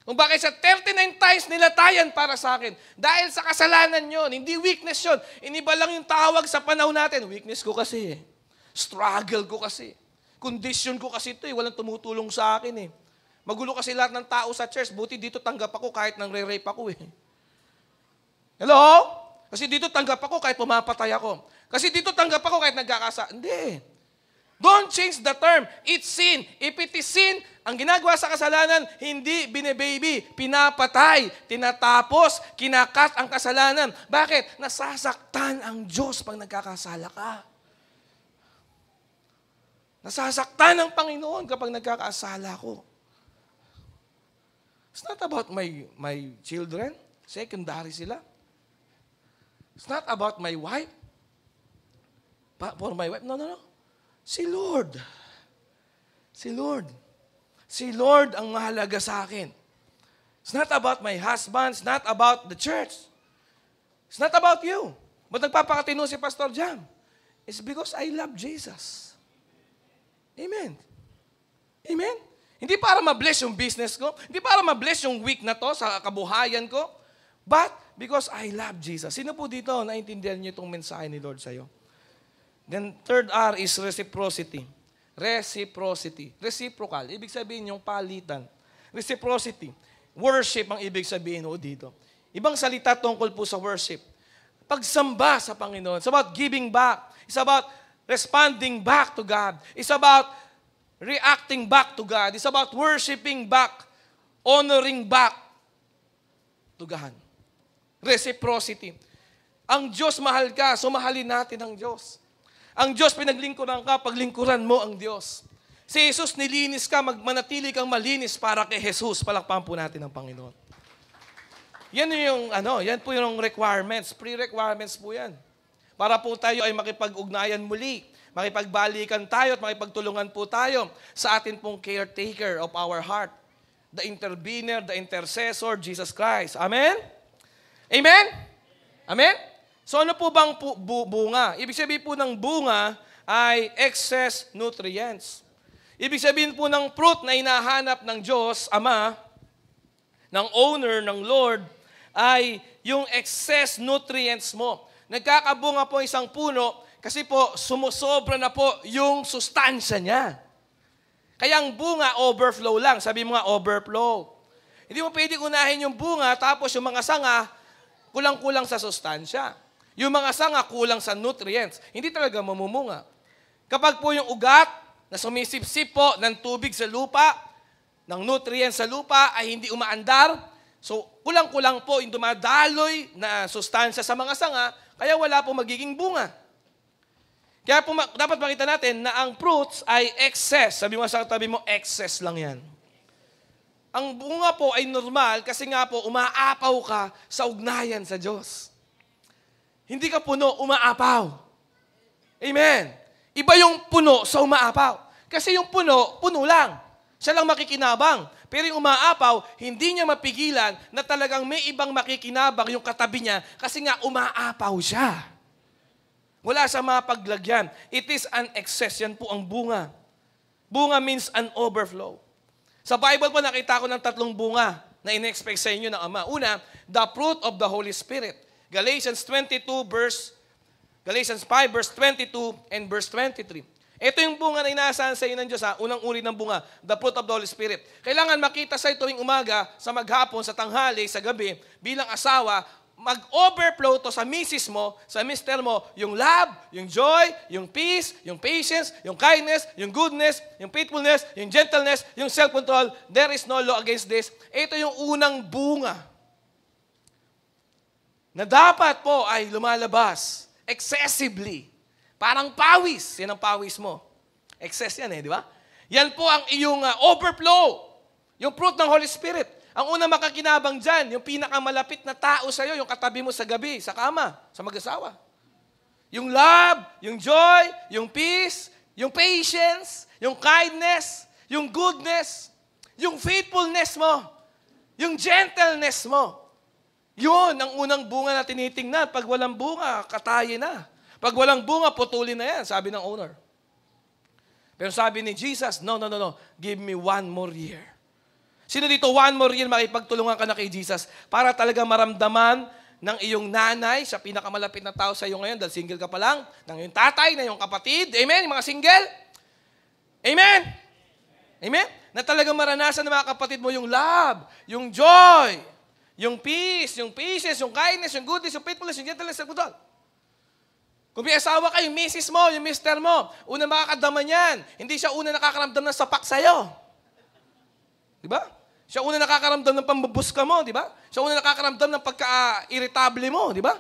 Kung bakit siya 39 times nilatayan para sa akin. Dahil sa kasalanan yon, hindi weakness yon. Iniba lang yung tawag sa panahon natin. Weakness ko kasi eh. Struggle ko kasi. Condition ko kasi ito eh. Walang tumutulong sa akin eh. Magulo kasi lahat ng tao sa church. Buti dito tanggap ako kahit nang re-rape ako eh. Hello? Kasi dito tanggap ako kahit pumapatay ako. Kasi dito tanggap ako kahit nagkakasa. Hindi. Don't change the term. It's sin. If it is sin, ang ginagawa sa kasalanan, hindi bine-baby, pinapatay, tinatapos, kinakat ang kasalanan. Bakit? Nasasaktan ang Diyos pag nagkakasala ka. Nasasaktan ang Panginoon kapag nagkakasala ko. It's not about my children. Secondary sila. It's not about my wife. For my wife. No. Si Lord. Si Lord. Si Lord ang mahalaga sa akin. It's not about my husband. It's not about the church. It's not about you. Ba't nagpapakatino si Pastor Jam? It's because I love Jesus. Amen. Amen? Hindi para ma-bless yung business ko. Hindi para ma-bless yung week na to sa kabuhayan ko. But because I love Jesus. Sino po dito naintindihan niyo itong mensahe ni Lord sa'yo? Then third R is reciprocity. Reciprocity. Reciprocal. Ibig sabihin yung palitan. Reciprocity. Worship ang ibig sabihin dito. Ibang salita tungkol po sa worship. Pagsamba sa Panginoon. It's about giving back. It's about responding back to God. It's about reacting back to God. It's about worshiping back. Honoring back to God. Reciprocity. Ang Diyos mahal ka, so mahalin natin ang Diyos. Ang Diyos pinaglingkuran ka, paglingkuran mo ang Diyos. Si Jesus nilinis ka, manatili kang malinis para kay Jesus. Palakpakan po natin ang Panginoon. Yan po yung requirements, pre-requirements po yan. Para po tayo ay makipag-ugnayan muli, makipagbalikan tayo at makipagtulungan po tayo sa atin pong caretaker of our heart. The intervener, the intercessor, Jesus Christ. Amen? Amen? Amen? So ano po bang bunga? Ibig sabihin po ng bunga ay excess nutrients. Ibig sabihin po ng fruit na hinahanap ng Diyos, Ama, ng owner, ng Lord, ay yung excess nutrients mo. Nagkakabunga po isang puno kasi po sumusobra na po yung sustansya niya. Kaya ang bunga, overflow lang. Sabi mo nga, overflow. Hindi mo pwedeng unahin yung bunga tapos yung mga sanga, kulang-kulang sa sustansya. Yung mga sanga, kulang sa nutrients. Hindi talaga mamumunga. Kapag po yung ugat na sumisip-sip po ng tubig sa lupa, ng nutrients sa lupa ay hindi umaandar, so kulang-kulang po yung dumadaloy na sustansya sa mga sanga, kaya wala po magiging bunga. Kaya po dapat makita natin na ang fruits ay excess. Sabi mo sa tabi mo, excess lang yan. Ang bunga po ay normal kasi nga po umaapaw ka sa ugnayan sa Diyos. Hindi ka puno, umaapaw. Amen. Iba yung puno sa umaapaw. Kasi yung puno, puno lang. Siya lang makikinabang. Pero yung umaapaw, hindi niya mapigilan na talagang may ibang makikinabang yung katabi niya kasi nga umaapaw siya. Wala sa mapaglagyan. It is an excess. Yan po ang bunga. Bunga means an overflow. Sa Bible po nakita ko ng 3 bunga na in-expect sa inyo ng Ama. Una, the fruit of the Holy Spirit. Galatians 5 verse 22 and verse 23. Ito yung bunga na inaasahan sa inyo ng Diyos, unang uri ng bunga, the fruit of the Holy Spirit. Kailangan makita sa tuwing umaga, sa maghapon, sa tanghali, sa gabi, bilang asawa, mag-overflow to sa misis mo, sa mister mo, yung love, yung joy, yung peace, yung patience, yung kindness, yung goodness, yung faithfulness, yung gentleness, yung self-control. There is no law against this. Ito yung unang bunga na dapat po ay lumalabas excessively. Parang pawis. Yan ang pawis mo. Excess yan di ba? Yan po ang iyong overflow. Yung fruit ng Holy Spirit. Ang unang makakinabang dyan, yung pinakamalapit na tao sa'yo, yung katabi mo sa gabi, sa kama, sa mag-asawa. Yung love, yung joy, yung peace, yung patience, yung kindness, yung goodness, yung faithfulness mo, yung gentleness mo. Yun ang unang bunga na tinitingnan. Pag walang bunga, katayin na. Pag walang bunga, putulin na yan, sabi ng owner. Pero sabi ni Jesus, no. Give me 1 more year. Sino dito 1 more year makipagtulungan ka na kay Jesus para talaga maramdaman ng iyong nanay, sa pinakamalapit na tao sa iyo ngayon, dahil single ka pa lang, ng iyong tatay, ng iyong kapatid, amen, yung mga single? Amen? Amen? Na talagang maranasan ng mga kapatid mo yung love, yung joy, yung peace, yung patience, yung kindness, yung goodness, yung faithfulness, yung gentleness, yung self-control. Kung may asawa ka, yung misis mo, yung mister mo, una makakadama niyan. Hindi siya una nakakaramdam ng sapak sa'yo. Di ba? Siya una nakakaramdam ng pambabuska mo, di ba? Siya una nakakaramdam ng pagka-irritable mo, di ba?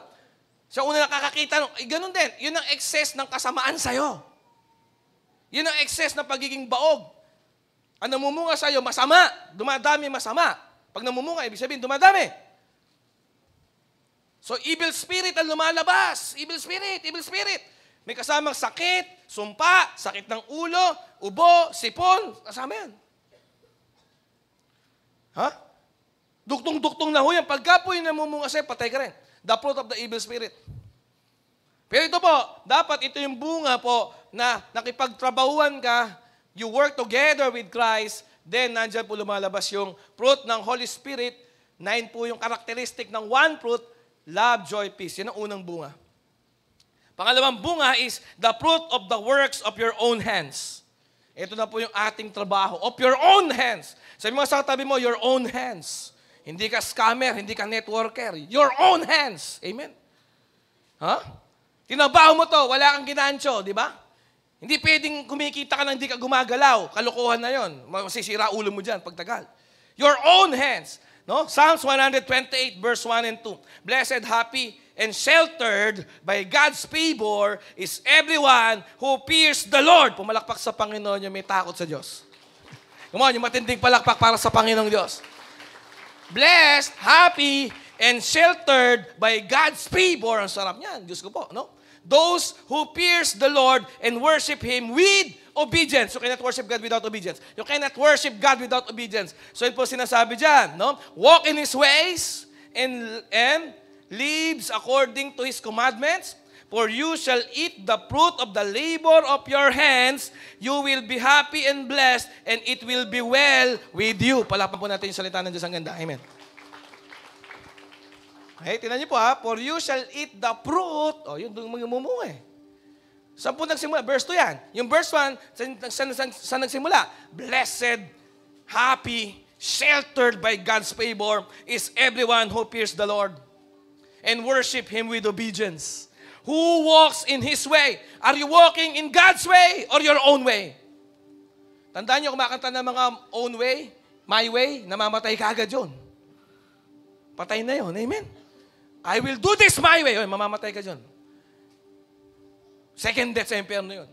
Siya una nakakakita, ganun din. Yun ang excess ng kasamaan sa'yo. Yun ang excess ng pagiging baog. Ang namumunga sa'yo, masama. Dumadami masama. Pag namumunga, ibig sabihin, dumadami. So, evil spirit ang lumalabas. Evil spirit. May kasamang sakit, sumpa, sakit ng ulo, ubo, sipon. Kasama yan. Ha? Duktong-duktong na ho yan. Pagka po yung namumunga sa'yo, patay ka rin. The fruit of the evil spirit. Pero ito po, dapat ito yung bunga po na nakipagtrabahuan ka, you work together with Christ, then nandiyan po lumalabas yung fruit ng Holy Spirit. 9 po yung karakteristik ng 1 fruit, love, joy, peace. Yan ang unang bunga. Pangalawang bunga is the fruit of the works of your own hands. Ito na po yung ating trabaho. Of your own hands. Sabi mo sa katabi mo, your own hands. Hindi ka scammer, hindi ka networker. Your own hands. Amen? Ha? Tinabaho mo to, wala kang ginansyo, di ba? Hindi pwedeng kumikita ka nang hindi ka gumagalaw. Kalokohan na yon. Masisira ulo mo dyan pagtagal. Your own hands. No? Psalms 128 verse 1 and 2. Blessed, happy, and sheltered by God's favor is everyone who fears the Lord. Pumalakpak sa Panginoon yung may takot sa Diyos. Come on, yung matinding palakpak para sa Panginoong Diyos. Blessed, happy, and sheltered by God's favor. Ang sarap niyan. Diyos ko po, no? Those who fears the Lord and worship Him with obedience. You cannot worship God without obedience. You cannot worship God without obedience. So, ito po sinasabi dyan, no? Walk in His ways and lives according to His commandments, for you shall eat the fruit of the labor of your hands, you will be happy and blessed, and it will be well with you. Palapan po natin yung salita ng Diyos. Ang ganda. Amen. Okay, tingnan niyo po ha. For you shall eat the fruit. O, yun doon magmumunga eh. Saan po nagsimula? Verse 2 yan. Yung verse 1, saan nagsimula? Blessed, happy, sheltered by God's favor is everyone who fears the Lord and worship Him with obedience. Who walks in His way? Are you walking in God's way or your own way? Tandaan niyo, kumakanta ng mga own way, my way, namamatay ka agad yun. Patay na yun. Amen? I will do this my way. Oy, mamamatay ka dyan. Second death sa impyerno yun.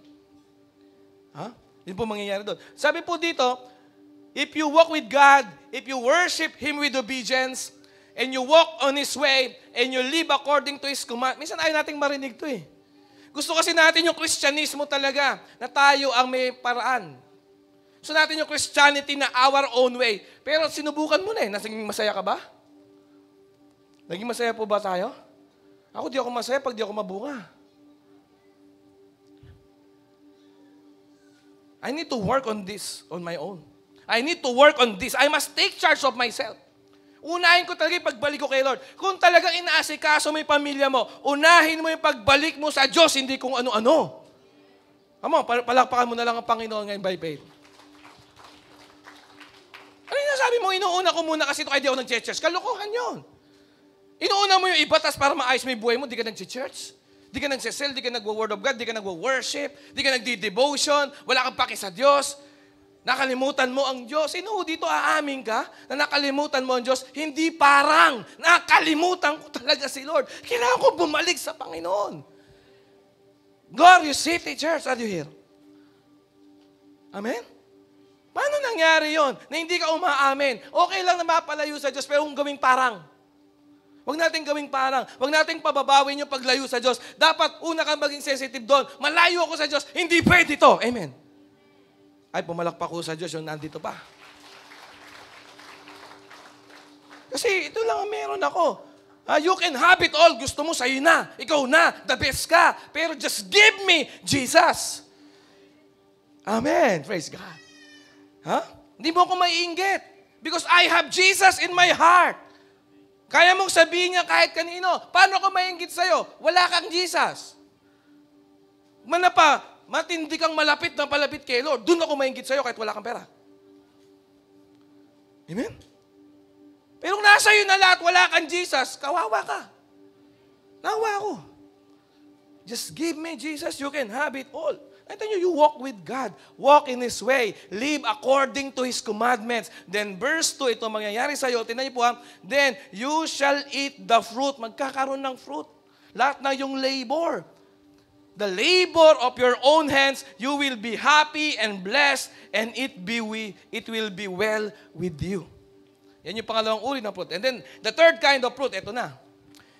Ha? Yun po mangyayari doon. Sabi po dito, if you walk with God, if you worship Him with obedience, and you walk on His way, and you live according to His command, minsan ayaw nating marinig to eh. Gusto kasi natin yung Kristyanismo talaga, na tayo ang may paraan. Gusto natin yung Christianity na our own way. Pero sinubukan mo na eh. Naging masaya ka ba? Naging masaya po ba tayo? Ako di ako masaya pag di ako mabunga. I need to work on this on my own. I need to work on this. I must take charge of myself. Unahin ko talaga yung pagbalik ko kay Lord. Kung talagang inaasikaso mo yung pamilya mo, unahin mo yung pagbalik mo sa Diyos, hindi kung ano-ano. Amo, palakpakan mo na lang ang Panginoon ngayon by faith. Ano yung nasabi mo, inuuna ko muna kasi ito kaya di ako nag-church. Kalokohan yun. Inuuna mo yung iba, tas para maayos mo yung buhay mo, di ka nag-church. Di ka nagsisell, di ka nag-word of God, di ka nag-worship, di ka nagdi-devotion, wala kang paki sa Diyos. Nakalimutan mo ang Diyos. Sino dito aamin ka na nakalimutan mo ang Diyos? Hindi parang nakalimutan ko talaga si Lord. Kailangan ko bumalik sa Panginoon. Glorious City Church, are you here? Amen? Paano nangyari yon? Na hindi ka umaamin. Okay lang na mapalayo sa Diyos, pero kung gawing parang. Huwag natin gawing parang. Huwag natin pababawin yung paglayo sa Diyos. Dapat una kang maging sensitive doon. Malayo ako sa Diyos. Hindi pwede ito. Amen. Ay, pumalakpak ko sa Diyos yung nandito pa. Kasi ito lang ang meron ako. You can have it all. Gusto mo, sa'yo na. Ikaw na. The best ka. Pero just give me Jesus. Amen. Praise God. Hindi mo ako maiinggit. Because I have Jesus in my heart. Kaya mong sabihin niya kahit kanino, paano ako maiinggit sa'yo? Wala kang Jesus. Matindi kang malapit na palapit kay Lord. Doon ako maiinggit sa'yo kahit wala kang pera. Amen? Pero kung nasa iyo na lahat, wala kang Jesus, kawawa ka. Nawa ako. Just give me Jesus, you can have it all. Ito nyo, you walk with God. Walk in His way. Live according to His commandments. Then verse 2, ito mangyayari sa iyo. Tingnan niyo po ha. Then you shall eat the fruit. Magkakaroon ng fruit. Lahat na yung labor. The labor of your own hands, you will be happy and blessed, and it will be well with you. Yan yung pangalawang uri ng fruit. And then, the third kind of fruit, ito na.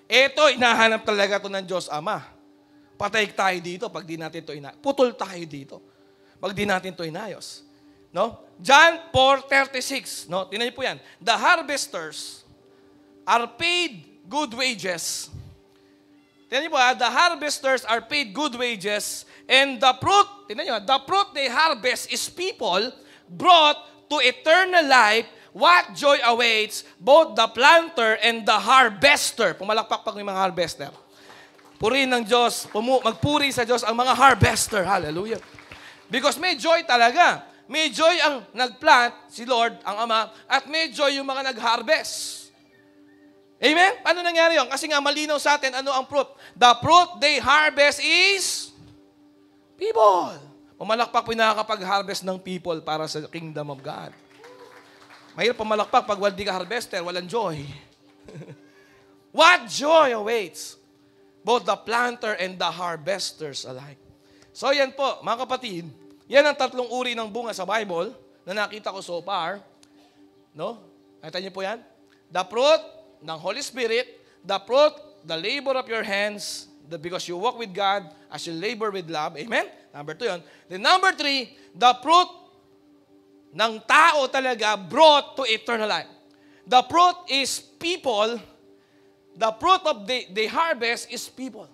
Ito, inahanap talaga ito ng Diyos Ama. Patay tayo dito pag di natin ito inayos. Putol tayo dito pag di natin ito inayos. No? John 4:36. No? Tingnan niyo po yan. The harvesters are paid good wages. Tingnan niyo po ha. The harvesters are paid good wages, and the fruit, tingnan niyo, the fruit they harvest is people brought to eternal life. What joy awaits both the planter and the harvester. Pumalakpak pag may mga harvester. Purihin ng Diyos, magpuri sa Diyos ang mga harvester. Hallelujah. Because may joy talaga. May joy ang nagplant, si Lord, ang Ama, at may joy yung mga nag-harvest. Amen? Paano nangyari yun? Kasi nga malinaw sa atin, ano ang fruit? The fruit they harvest is people. Pumalakpak po yung nakakapag-harvest ng people para sa kingdom of God. Mahirap pumalakpak pag hindi ka harvester, walang joy. What joy awaits both the planter and the harvesters alike. So yan po, mga kapatid, yan ang tatlong uri ng bunga sa Bible na nakita ko so far. No? Nakita niyo po yan? The fruit ng Holy Spirit, the fruit, the labor of your hands, because you walk with God as you labor with love. Amen? Number 2 yun. Then number 3, the fruit ng tao talaga brought to eternal life. The fruit is people the fruit of the harvest is people.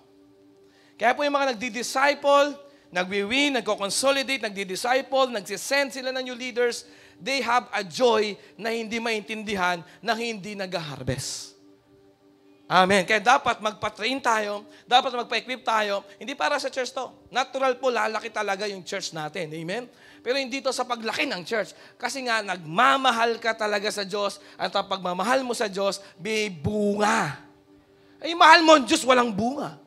Kaya po yung mga nagdi-disciple, nagwi-win, nagko-consolidate, nagdi-disciple, nagsisend sila ng new leaders, they have a joy na hindi maintindihan, na hindi nag-harvest. Amen. Kaya dapat magpa-train tayo, dapat magpa-equip tayo, hindi para sa church to. Natural po, lalaki talaga yung church natin. Amen? Pero hindi to sa paglaki ng church. Kasi nga, nagmamahal ka talaga sa Diyos, at ang pagmamahal mo sa Diyos, may bunga. Ay, mahal mo ang Diyos, walang bunga.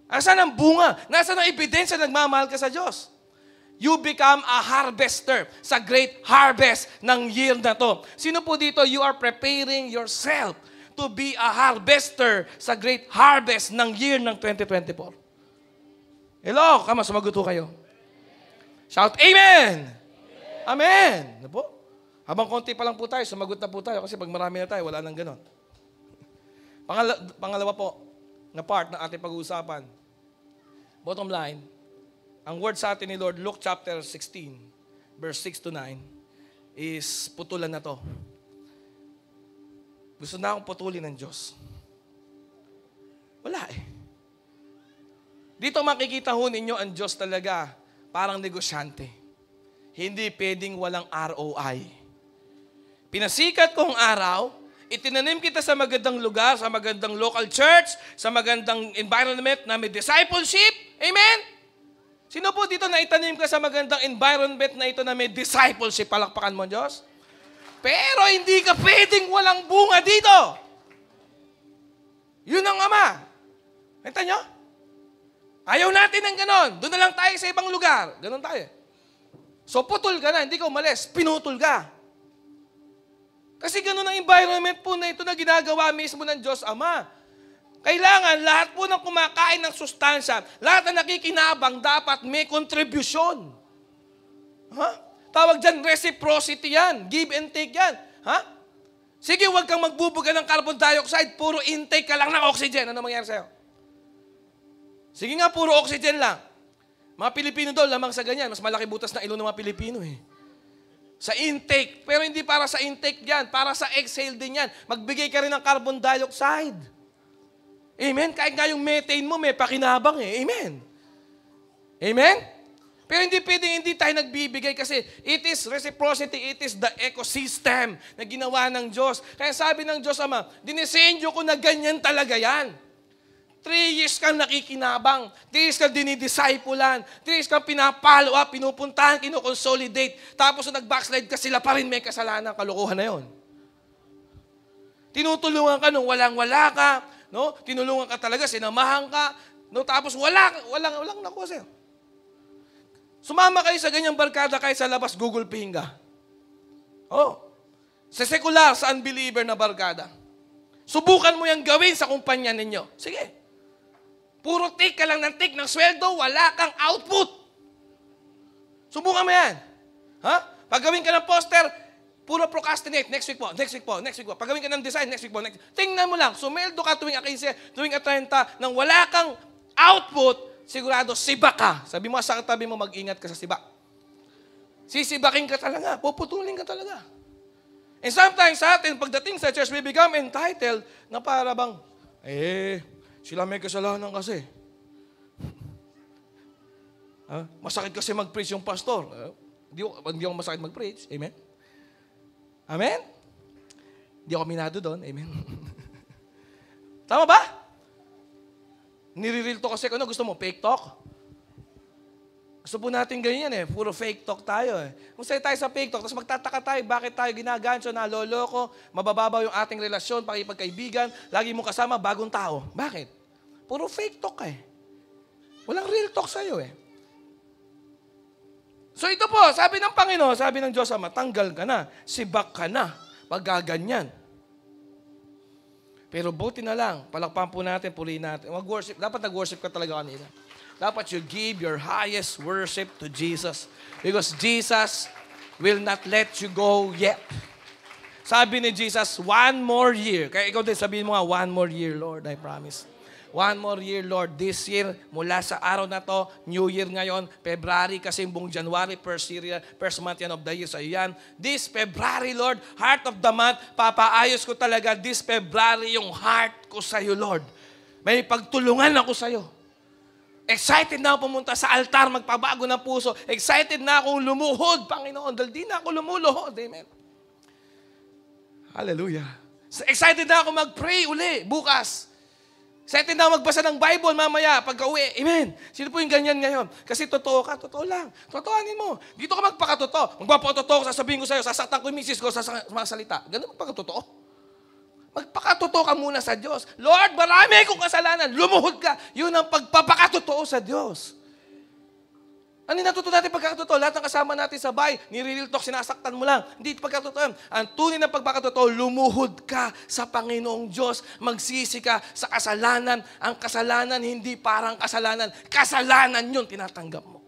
Asan ang bunga? Nasaan ang ebidensya na nagmamahal ka sa Diyos? You become a harvester sa great harvest ng year na to. Sino po dito, you are preparing yourself to be a harvester sa great harvest ng year ng 2024. Hello, kama, sumagot po kayo. Shout, Amen! Amen! Ano po? Habang konti pa lang po tayo, sumagot na po tayo kasi pag marami na tayo, wala nang ganon. Pangalawa po, na part ng ating pag-uusapan. Bottom line, ang word sa atin ni Lord, Luke chapter 16, verse 6 to 9, is putulan na to. Gusto na akong putulin ng Diyos. Wala eh. Dito makikita ho ninyo ang Diyos talaga parang negosyante. Hindi pwedeng walang ROI. Pinasikat kong araw, itinanim kita sa magandang lugar, sa magandang local church, sa magandang environment na may discipleship. Amen? Sino po dito na itanim ka sa magandang environment na ito na may discipleship? Palakpakan mo, Diyos. Pero hindi ka pwedeng walang bunga dito. Yun ang Ama. Nakita nyo? Ayaw natin ng ganon. Doon na lang tayo sa ibang lugar. Ganon tayo. So putol ka na, hindi ka umalis. Pinutol ka. Kasi ganon ang environment po na ito na ginagawa mismo ng Diyos Ama. Kailangan lahat po ng kumakain ng sustansya, lahat na nakikinabang dapat may contribution. Ha? Tawag dyan, reciprocity yan. Give and take yan. Ha? Sige, huwag kang magbubuga ng carbon dioxide. Puro intake ka lang ng oxygen. Ano mangyari sa'yo? Sige nga, puro oxygen lang. Mga Pilipino daw, lamang sa ganyan. Mas malaki butas na ilong ng mga Pilipino eh. Sa intake. Pero hindi para sa intake yan. Para sa exhale din yan. Magbigay ka rin ng carbon dioxide. Amen? Kahit nga yung methane mo, may pakinabang eh. Amen? Amen? Pero hindi pwedeng hindi tayo nagbibigay kasi it is reciprocity, it is the ecosystem na ginawa ng Diyos. Kaya sabi ng Diyos Ama, dinisenyo ko na ganyan talaga yan. 3 years kang nakikinabang, 3 years kang dinidiscipulan, 3 years kang pinapalo up, pinupuntahan, kinukonsolidate, tapos nag-backslide ka, sila pa rin may kasalanan, kalokohan na yon. Tinutulungan ka nung walang-wala ka, no? Tinulungan ka talaga, sinamahan ka, no? Tapos walang nakuha sa'yo. Sumama kayo sa ganyang barkada kahit sa labas, Google Paying ka. Oh. Sa sekular, sa unbeliever na barkada. Subukan mo yung gawin sa kumpanya ninyo. Sige. Puro take ka lang ng take ng sweldo, wala kang output. Subukan mo yan. Ha? Pag gawin ka ng poster, puro procrastinate. Next week po. Pag gawin ka ng design, next week po. Tingnan mo lang, sumeldo ka tuwing 15, tuwing 30, nang wala kang output, sigurado, siba ka. Sabi mo sa katabi mo, mag-ingat ka sa siba. Sisibakin ka talaga. Puputulin ka talaga. And sometimes sa atin, pagdating sa church, we become entitled na para bang, sila may kasalanan kasi. Masakit kasi mag-preach yung pastor. Hindi ako masakit mag-preach. Amen? Amen? Hindi ako minado doon. Amen? Tama ba? Nire-real talk kasi, ano gusto mo? Fake talk? Gusto po natin ganyan eh. Puro fake talk tayo eh. Kung sa'yo tayo sa fake talk, tapos magtataka tayo, bakit tayo ginagancho, naloloko, mabababaw yung ating relasyon, pakipagkaibigan, lagi mo kasama, bagong tao. Bakit? Puro fake talk eh. Walang real talk sa'yo eh. So ito po, sabi ng Panginoon, sabi ng Diyos Ama, tanggal ka na, sibak ka na, paggaganyan. Pero buti na lang, palakpan po natin, purihin natin. Mag-worship, dapat nag-worship ka talaga kanina. Dapat you give your highest worship to Jesus. Because Jesus will not let you go yet. Sabi ni Jesus, 1 more year. Kaya ikaw din sabihin mo nga, 1 more year, Lord, I promise. One more year, Lord. This year, mula sa araw na to, New Year ngayon, February, kasi buong January, first month yan of the year. So yan, this February, Lord, heart of the month, papaayos ko talaga this February yung heart ko sa iyo, Lord. May pagtulungan ako sa iyo. Excited na ako pumunta sa altar, magpabago ng puso. Excited na akong lumuhod, Panginoon, dahil di na ako lumuluhod. Amen. Hallelujah. Excited na ako mag-pray uli, bukas. Excited na ako magbasa ng Bible mamaya, pagka-uwi. Amen. Sino po yung ganyan ngayon? Kasi totoo ka, totoo lang. Totooanin mo. Dito ka magpakatotoo. Magpapakatotoo, sasabihin ko sa'yo, sasaktan ko yung misis ko sa mga salita. Ganun magpakatotoo. Magpakatotoo ka muna sa Diyos. Lord, marami akong kasalanan. Lumuhod ka. Yun ang pagpapakatotoo sa Diyos. Ano yung natuto natin pagkakatotoo? Lahat ng kasama natin sa bahay, nire-real talk, sinasaktan mo lang. Hindi pagkakatotoo. Ang tunay ng pagpakatotoo, lumuhod ka sa Panginoong Diyos. Magsisi ka sa kasalanan. Ang kasalanan, hindi parang kasalanan. Kasalanan yun, tinatanggap mo.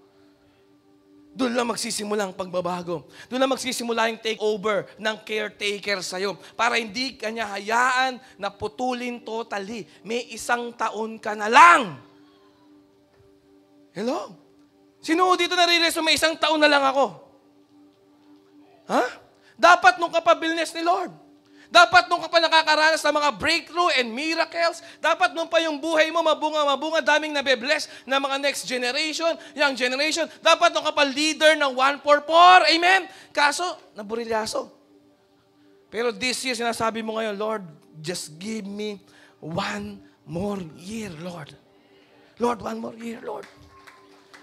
Doon lang magsisimula ang pagbabago. Doon lang magsisimula yung takeover ng caretaker sa'yo. Para hindi kanya hayaan na putulin totally. May 1 taon ka na lang. Hello? Sino dito nare-realize may 1 taon na lang ako? Ha? Dapat nung kapabilis ni Lord. Dapat nung ka pa nakakaranas ng mga breakthrough and miracles. Dapat nung pa yung buhay mo mabunga, daming nabe-bless na mga next generation, young generation. Dapat nung ka pa leader ng 144. Amen? Kaso, naburilyaso. Pero this year, sinasabi mo ngayon, Lord, just give me 1 more year, Lord. Lord, 1 more year, Lord.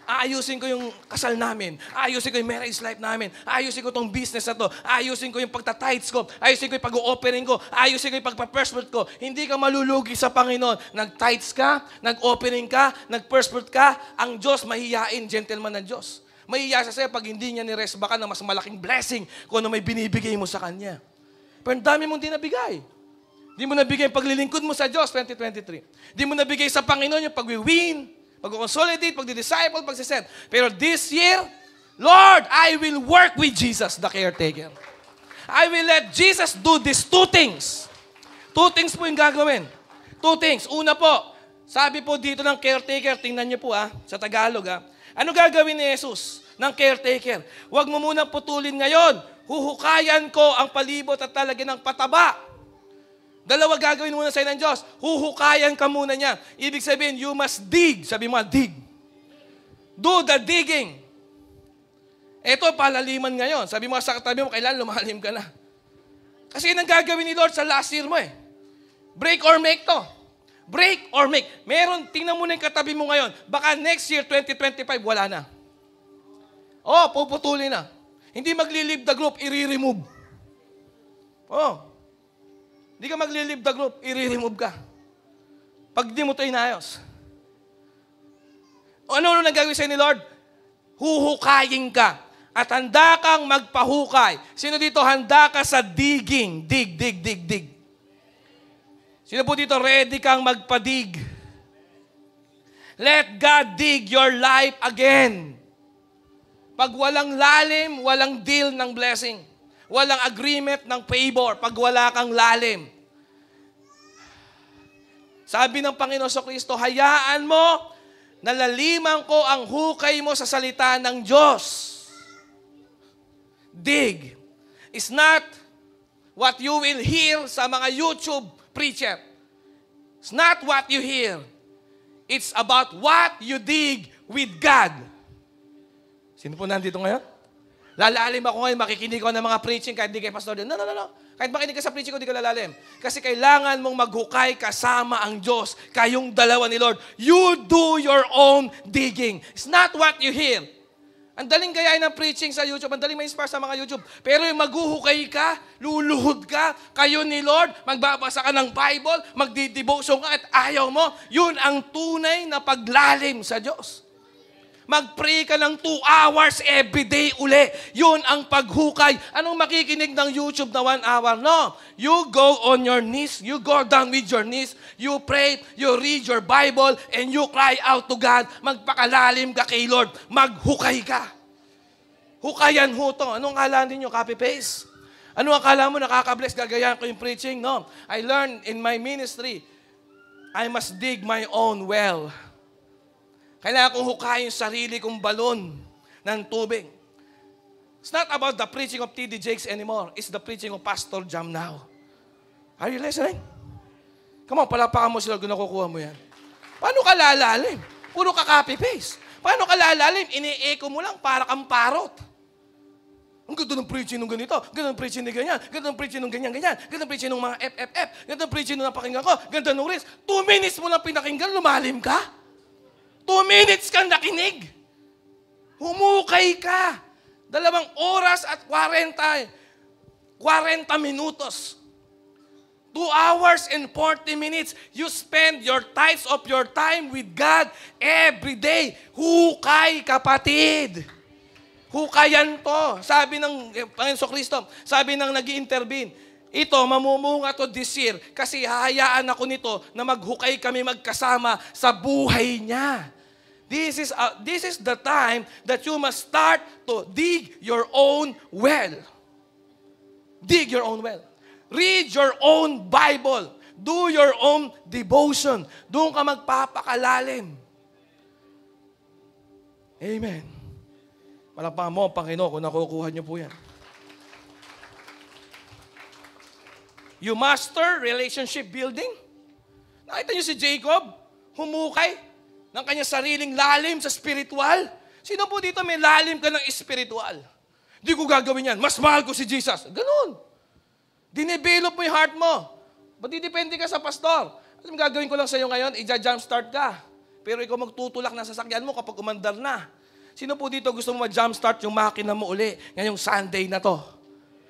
Aayusin ko yung kasal namin. Aayusin ko yung marriage life namin. Aayusin ko tong business na to. Aayusin ko yung pagtatides ko. Aayusin ko yung pag-o-offering ko. Aayusin ko yung pagpa-first fruit ko. Hindi ka malulugi sa Panginoon. Nag-tides ka, nag-offering ka, nag-first fruit ka. Ang Diyos, mahihiyain, gentleman ng Diyos. Mahihiya siya sa'yo pag hindi niya ni-resba ka ng mas malaking blessing kung ano may binibigay mo sa Kanya. Pero ang dami mong di nabigay. Di mo nabigay yung paglilingkod mo sa Diyos, 2023. Di mo nabigay sa Panginoon yung pag-win, pag-consolidate, pag-disciple, pag-send. Pero this year, Lord, I will work with Jesus, the caretaker. I will let Jesus do these 2 things. 2 things po yung gagawin. 2 things. Una po, sabi po dito ng caretaker, tingnan niyo po sa Tagalog Ano gagawin ni Jesus ng caretaker? Huwag mo munang putulin ngayon. Huhukayan ko ang palibot at talagyan ng pataba. 2 gagawin muna sa'yo ng Diyos. Huhukayan ka muna niya. Ibig sabihin, you must dig. Sabi mo, dig. Do the digging. Ito, palaliman ngayon. Sabi mo sa katabi mo, kailan lumalim ka na. Kasi yun ang gagawin ni Lord sa last year mo Break or make to. Break or make. Meron, tingnan mo na yung katabi mo ngayon. Baka next year, 2025, wala na. Puputulin na. Hindi magli-leave the group, i-remove. Hindi ka magli-leave the group, i-remove ka. Pag di mo ito inayos. Ano nagagawin sa'yo ni Lord? Huhukayin ka. At handa kang magpahukay. Sino dito handa ka sa digging? Dig, dig, dig, dig. Sino po dito ready kang magpadig? Let God dig your life again. Pag walang lalim, walang deal ng blessing. Walang agreement ng favor pag wala kang lalim. Sabi ng Panginoon Kristo, hayaan mo na laliman ko ang hukay mo sa salita ng Diyos. Dig is not what you will hear sa mga YouTube preacher. It's not what you hear. It's about what you dig with God. Sino po nandito ngayon? Lalalim ako ngayon, makikinig ko ng mga preaching kahit di kay pastor din. No. Kahit makinig ka sa preaching ko, di ka lalalim. Kasi kailangan mong maghukay kasama ang Diyos. Kayong dalawa ni Lord. You do your own digging. It's not what you hear. Ang daling gayahin ng preaching sa YouTube, ang daling ma-inspire sa mga YouTube. Pero yung maghuhukay ka, luluhod ka, kayo ni Lord, magbabasa ka ng Bible, magdidevotion ka at ayaw mo, yun ang tunay na paglalim sa Diyos. Mag-pray ka ng 2 hours every day uli. Yun ang paghukay. Anong makikinig ng YouTube na 1 hour? No. You go on your knees. You go down with your knees. You pray. You read your Bible. And you cry out to God. Magpakalalim ka kay Lord. Maghukay ka. Hukayan ho to. Anong akala ninyo? Copy-paste? Anong akala mo nakaka-bless? Gagayahan ko yung preaching? No. I learned in my ministry. I must dig my own well. Kailangan kong hukayin yung sarili kong balon ng tubig. It's not about the preaching of T.D. Jakes anymore. It's the preaching of Pastor Jam now. Are you listening? Come on, palapakan mo sila kung nakukuha mo yan. Paano ka lalalim? Puro ka copy-paste. Paano ka lalalim? Ini-echo mo lang para kang parot. Ang ganda ng preaching ng ganito, ganda ng preaching ng ganyan, ganda ng preaching ng ganyan-ganyan, ganda ng preaching ng mga FFF, ganda ng preaching ng napakinggan ko, ganda ng reels. 2 minutes mo lang pinakinggan, lumalim ka. 2 minutes kang nakinig. Humukay ka. 2 oras at 40 minutos. 2 hours and 40 minutes. You spend your tithes of your time with God every day. Hukay, kapatid. Hukayan to. Sabi ng Panginoon Kristo, sabi ng nag-i-intervene, ito, mamumunga to this year kasi hahayaan ako nito na maghukay kami magkasama sa buhay niya. This is the time that you must start to dig your own well. Dig your own well. Read your own Bible. Do your own devotion. Doon ka magpapakalalim. Amen. Palakpakan mo ang Panginoon kung nakukuha niyo po yan. You master relationship building. Nakita niyo si Jacob, humukay ng kanyang sariling lalim sa spiritual. Sino po dito may lalim ka ng spiritual? Di ko gagawin yan. Mas mahal ko si Jesus. Ganun. Dinevelop mo yung heart mo. Ba't depende ka sa pastor? Alam, gagawin ko lang sa iyo ngayon, i-jumpstart ka. Pero ikaw magtutulak na sasakyan mo kapag umandar na. Sino po dito gusto mo ma-jumpstart yung makina mo uli ngayong Sunday na to?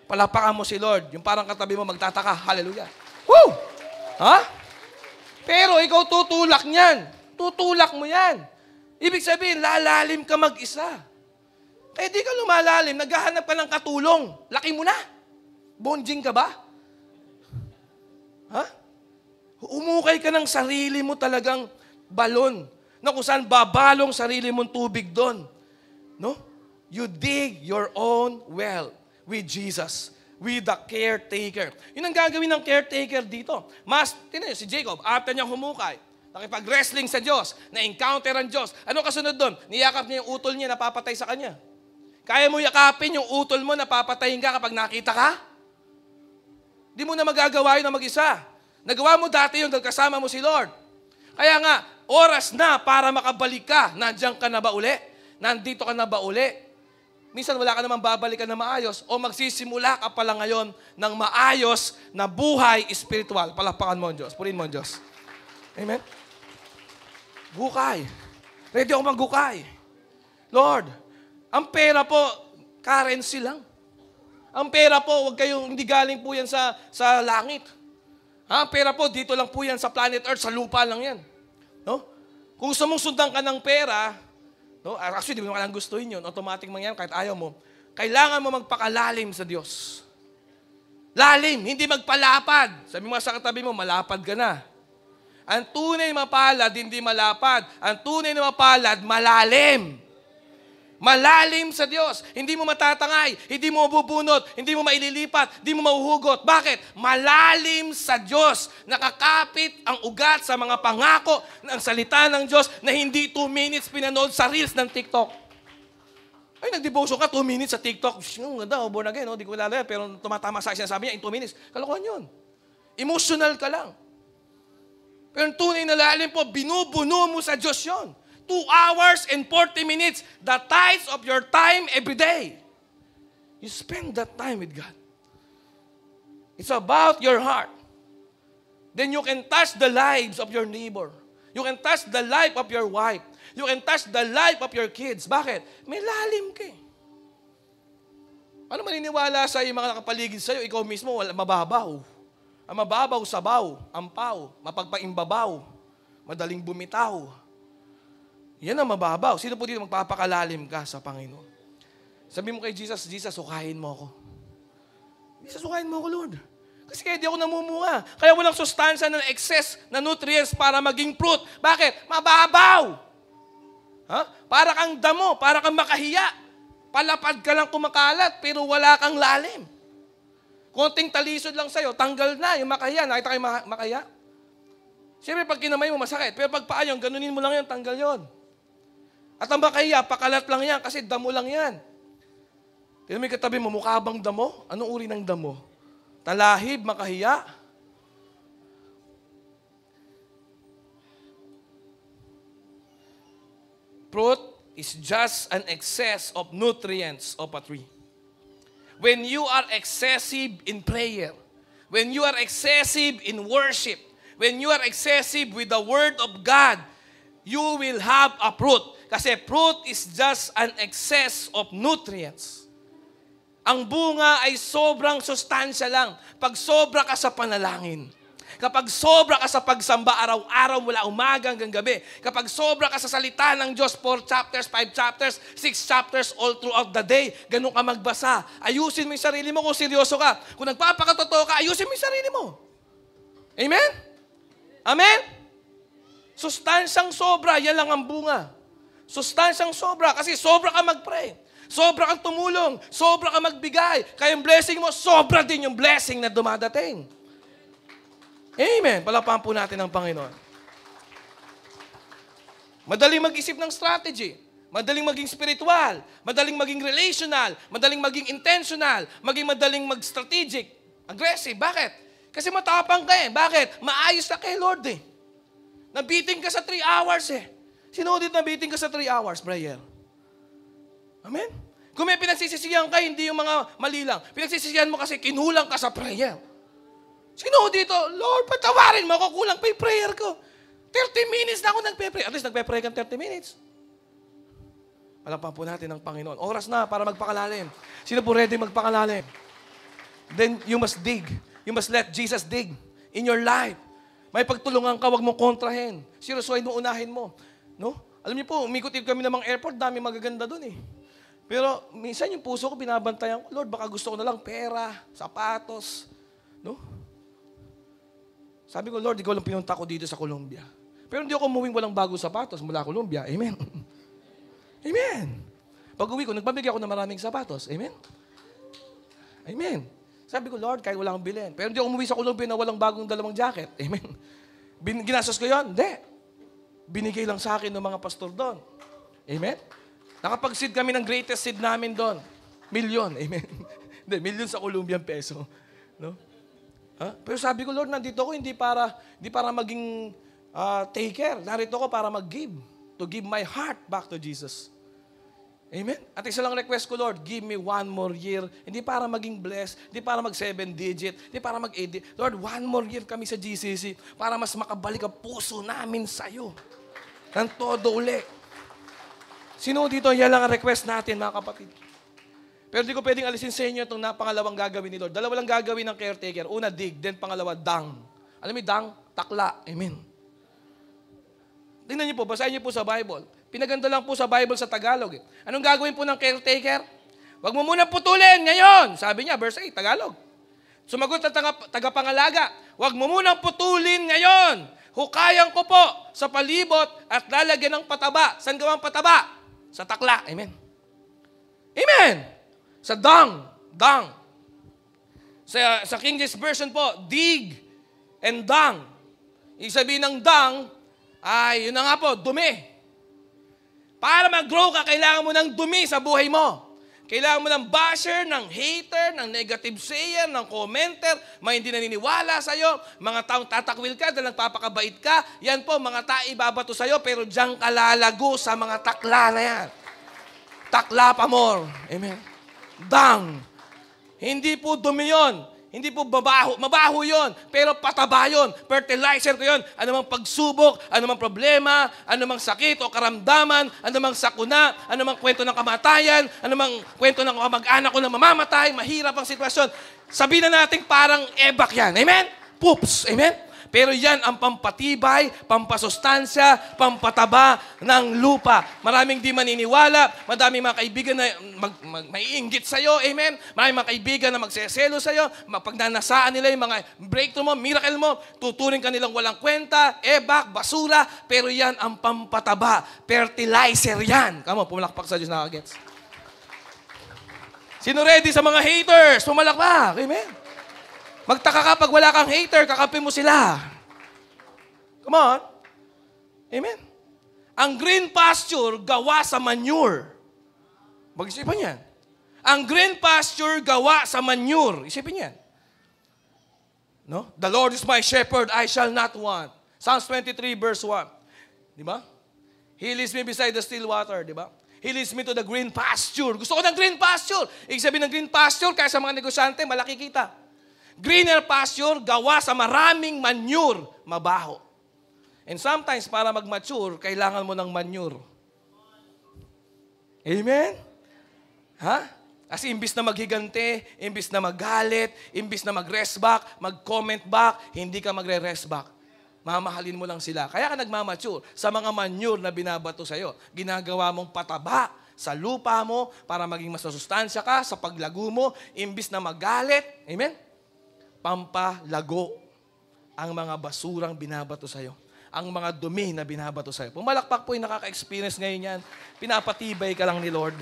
Palapakan mo si Lord. Yung parang katabi mo magtataka. Hallelujah. Woo! Ha? Pero ikaw tutulak niyan. Tutulak mo yan. Ibig sabihin, lalalim ka mag-isa. Kaya di ka lumalalim, naghahanap ka ng katulong. Laki mo na. Bonjing ka ba? Ha? Umukay ka ng sarili mo talagang balon na kung saan babalong sarili mong tubig doon. No? You dig your own well with Jesus, with the caretaker. Yun ang gagawin ng caretaker dito. Tinan niyo, si Jacob, after niyang humukay, nakipag-wrestling sa Diyos, na-encounter ang Diyos. Ano kasunod doon? Niyakap niya yung utol niya, napapatay sa kanya. Kaya mo yakapin yung utol mo, napapatayin ka kapag nakita ka? Di mo na magagawa yun na mag-isa. Nagawa mo dati yun dahil kasama mo si Lord. Kaya nga, oras na para makabalik ka. Nandiyan ka na ba uli? Nandito ka na ba uli? Minsan wala ka naman babalikan na maayos o magsisimula ka pala ngayon ng maayos na buhay espiritual. Palakpakan mo ang Diyos. Purihin mo ang Diyos. Amen? Gukay. Ready ako maggukay. Lord, ang pera po, currency lang. Ang pera po, hindi galing po yan sa langit. Ang pera po, dito lang po yan sa planet Earth, sa lupa lang yan. No? Kung gusto mong sundan ka ng pera, no? Actually, di mo naman gustuhin yun, automatic mangyayari kahit ayaw mo. Kailangan mo magpakalalim sa Diyos. Lalim, hindi magpalapad. Sabi mo sa katabi mo, malapad ka na. Ang tunay na mapalad, hindi malapad. Ang tunay na mapalad, malalim. Malalim sa Diyos. Hindi mo matatangay, hindi mo mabubunot, hindi mo maililipat, hindi mo mahuhugot. Bakit? Malalim sa Diyos. Nakakapit ang ugat sa mga pangako ng salita ng Diyos na hindi 2 minutes pinanood sa reels ng TikTok. Ay, nag-devotion ka 2 minutes sa TikTok. Ganda, born again, no? Di ko kilala yan, pero tumatama sa sinasabi niya in 2 minutes. Kalokohan yun. Emotional ka lang. Pero ang tunay na lalim po, binubuno mo sa Diyos yun. 2 hours and 40 minutes, the tithes of your time every day. You spend that time with God. It's about your heart. Then you can touch the lives of your neighbor. You can touch the life of your wife. You can touch the life of your kids. Bakit? May lalim ka eh. Ano maniniwala sa yung mga nakapaligid sa'yo, ikaw mismo, mababaw. Ang mababaw, sabaw, ampaw, mapagpaimbabaw, madaling bumitaw. Yan ang mababaw. Sino po dito magpapakalalim ka sa Panginoon? Sabi mo kay Jesus, Jesus, sukahin mo ako. Jesus, sukahin mo ako, Lord. Kasi kaya di ako namumunga. Kaya walang sustansya ng excess na nutrients para maging fruit. Bakit? Mababaw. Ha? Para kang damo, para kang makahiya. Palapad ka lang kumakalat, pero wala kang lalim. Konting talisod lang sa'yo, tanggal na yung makahiya. Nakita kayo makahiya? Siyempre, pag kinamay mo, masakit. Pero pag paa yun, ganunin mo lang yun, tanggal yun. At ang makahiya, pakalat lang yan kasi damo lang yan. Kaya may katabi mo, mukha bang damo? Anong uri ng damo? Talahib, makahiya. Fruit is just an excess of nutrients of a tree. When you are excessive in prayer, when you are excessive in worship, when you are excessive with the Word of God, you will have a fruit. Kasi fruit is just an excess of nutrients. Ang bunga ay sobrang sustansya lang. Pag sobra ka sa panalangin, kapag sobra ka sa pagsamba araw-araw mula umaga hanggang gabi, kapag sobra ka sa salita ng Diyos, 4 chapters, 5 chapters, 6 chapters all throughout the day, ganun ka magbasa. Ayusin mo yung sarili mo kung seryoso ka. Kung nagpapakatotoo ka, ayusin mo yung sarili mo. Amen? Amen? Sustansyang sobra, yan lang ang bunga. Sustansyang sobra, kasi sobra ka mag-pray. Sobra kang tumulong. Sobra kang magbigay. Kaya yung blessing mo, sobra din yung blessing na dumadating. Amen. Palapahan po natin ang Panginoon. Madaling mag-isip ng strategy. Madaling maging spiritual. Madaling maging relational. Madaling maging intentional. Madaling mag-strategic. Aggressive. Bakit? Kasi matapang ka eh. Bakit? Maayos na kay Lord eh. Nabiting ka sa 3 hours eh. Sino dito nabiting ka sa 3 hours, prayer? Amen? Kung may pinagsisisihan ka, hindi yung mga mali lang. Pinagsisisihan mo kasi kinulang ka sa prayer. Sino dito? Lord, patawarin mo ako, kulang pa yung prayer ko. 30 minutes na ako nagpe-pray. At least nagpe-pray kang 30 minutes. Palapahan po natin ang Panginoon. Oras na para magpakalalim. Sino po ready magpakalalim? Then you must dig. You must let Jesus dig in your life. May pagtulungan ka, wag mo kontrahin. Seryosoy mo, unahin mo. No? Alam niyo po, umikot kami ng mga airport, dami magaganda doon eh. Pero minsan yung puso ko, binabantayan ko, Lord, baka gusto ko na lang pera, sapatos. No? Sabi ko, Lord, ikaw lang pinunta ko dito sa Colombia. Pero hindi ako umuwing walang bagong sapatos mula Colombia. Amen. Amen. Pag uwi ko, nagpamigay ako ng maraming sapatos. Amen. Amen. Sabi ko, Lord, kahit wala akong bilhin. Pero hindi ako umuwi sa Colombia na walang bagong dalawang jacket. Amen. Ginastos ko yun? Hindi. Binigay lang sa akin ng mga pastor doon. Amen. Nakapag-seed kami ng greatest seed namin doon. Milyon. Amen. Hindi, milyon sa Colombian peso. No? Pero sabi ko, Lord, nandito ako hindi para maging taker. Narito ako para mag-give. To give my heart back to Jesus. Amen? At isa lang request ko, Lord, give me 1 more year. Hindi para maging blessed, hindi para mag-7 digit, hindi para mag-8 digit. Lord, 1 more year kami sa GCC para mas makabalik ang puso namin sa'yo. Ng todo uli. Sino dito, yan lang ang request natin, mga kapatid. Pero di ko pwedeng alisin sa inyo itong napangalawang gagawin ni Lord. 2 lang gagawin ng caretaker. Una, dig. Then pangalawa, dang. Alam mo, dang, takla. Amen. Tingnan niyo po, basahin niyo po sa Bible. Pinaganda lang po sa Bible sa Tagalog. Anong gagawin po ng caretaker? Huwag mo munang putulin ngayon. Sabi niya, verse 8, Tagalog. Sumagot ang tagapangalaga. Huwag mo munang putulin ngayon. Hukayan ko po sa palibot at lalagyan ng pataba. Saan gawang pataba? Sa takla. Amen. Amen. Sa dang. Dang. Sa King James Version po, dig and dang. Ibig sabihin ng dang, ay, yun na nga po, dumi. Para mag-grow ka, kailangan mo ng dumi sa buhay mo. Kailangan mo ng basher, ng hater, ng negative sayer, ng commenter, mga hindi naniniwala sa'yo, mga taong tatakwil ka dahil nagpapakabait ka. Yan po, mga taong ibabato sa'yo, pero diyan ka lalago sa mga takla na yan. Takla pa more. Amen. Dang. Hindi po dumi yun. Hindi po babaho. Mabaho yun. Pero pataba yun. Fertilizer ko yun. Anumang pagsubok, anumang problema, anumang sakit o karamdaman, anumang sakuna, anumang kwento ng kamatayan, anumang kwento ng kamag-anak ko na mamamatay, mahirap ang sitwasyon. Sabihin na natin parang ebak yan. Amen? Poops. Amen? Pero yan ang pampatibay, pampasustansya, pampataba ng lupa. Maraming di maniniwala, madaming mga kaibigan na maiinggit sa'yo, amen? Maraming mga kaibigan na magseselo sa'yo, pag nanasaan nila yung mga breakthrough mo, miracle mo, tuturing ka nilang walang kwenta, ebak, basura, pero yan ang pampataba, fertilizer yan. Come on, pumalakpak sa Diyos na kagets. Sino ready sa mga haters? Pumalakpak, amen? Magtaka ka pag wala kang hater, kakampi mo sila. Come on. Amen. Ang green pasture, gawa sa manure. Mag-isipan yan. Ang green pasture, gawa sa manure. Isipin yan. No? The Lord is my shepherd, I shall not want. Psalms 23 verse 1. Di ba? He leads me beside the still water. Di ba? He leads me to the green pasture. Gusto ko ng green pasture. Ibig sabihin ng green pasture, kaya sa mga negosyante, malaki kita. Greener pasture, gawa sa maraming manure, mabaho. And sometimes, para mag-mature, kailangan mo ng manure. Amen? Ha? Kasi imbis na maghigante, imbis na magalit, imbis na mag-rest back, mag-comment back, hindi ka magre-rest back. Mamahalin mo lang sila. Kaya ka nagmamature sa mga manure na binabato sa'yo. Ginagawa mong pataba sa lupa mo para maging mas masustansya ka sa paglago mo, imbis na magalit. Amen? Pampalago ang mga basurang binabato sa'yo. Ang mga dumi na binabato sa'yo. Pumalakpak po yung nakaka-experience ngayon yan. Pinapatibay ka lang ni Lord.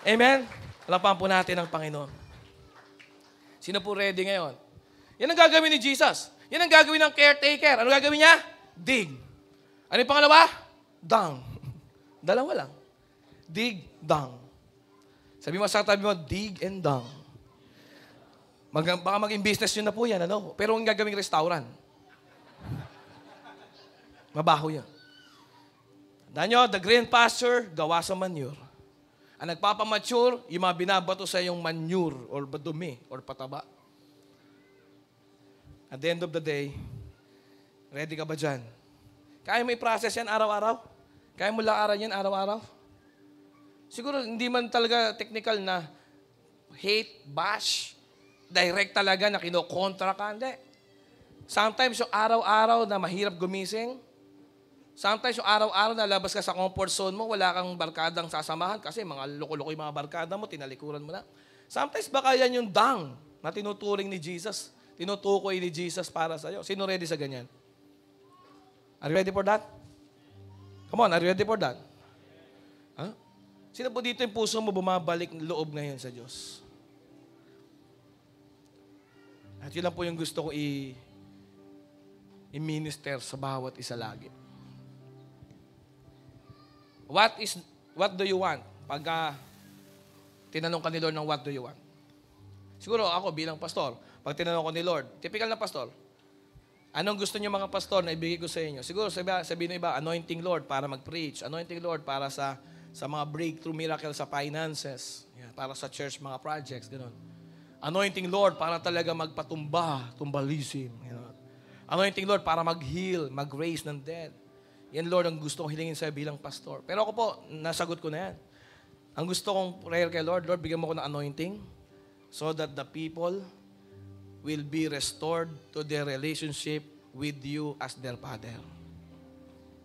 Amen? Palapakan po natin ang Panginoon. Sino po ready ngayon? Yan ang gagawin ni Jesus. Yan ang gagawin ng caretaker. Ano gagawin niya? Dig. Ano yung pangalawa? Dung. Dalawa lang. Dig, dung. Sabi mo sa tabi mo, dig and dung. Baka maging business yun na po yan, ano? Pero ang gagawing restaurant. Mabaho yan. Tandaan nyo, the green pasture, gawa sa manure. Ang nagpapamature, yung mga binabato sa yung manure or dumi or pataba. At the end of the day, ready ka ba dyan? Kaya mo i-process yan araw-araw? Kaya mo lakaran yan araw-araw? Siguro hindi man talaga technical na hate, bash, direct talaga na kinokontra ka. Hindi. Sometimes yung araw-araw na mahirap gumising, sometimes yung araw-araw na labas ka sa comfort zone mo, wala kang barkadang sasamahan kasi mga loko-loko yung mga barkada mo, tinalikuran mo na. Sometimes baka yan yung dang na tinuturing ni Jesus, tinutukoy ni Jesus para sa'yo. Sino ready sa ganyan? Are you ready for that? Come on, are you ready for that? Huh? Sino po dito yung puso mo bumabalik loob ngayon sa Diyos? At yun lang po yung gusto ko i-minister sa bawat isa lagi. What do you want? Pagka tinanong ka ni Lord ng what do you want? Siguro ako bilang pastor, pag tinanong ko ni Lord, typical na pastor, anong gusto niyo mga pastor na ibigay ko sa inyo? Siguro sabihin ng iba, anointing Lord para mag-preach, anointing Lord para sa mga breakthrough miracle sa finances, para sa church mga projects, gano'n. Anointing Lord para talaga magpatumba, tumbalism. Anointing Lord para mag-heal, mag-raise ng dead. Yan Lord ang gusto kong hilingin sa bilang pastor. Pero ako po, nasagot ko na yan. Ang gusto kong prayer kay Lord, Lord, bigyan mo ko ng anointing so that the people will be restored to their relationship with you as their Father.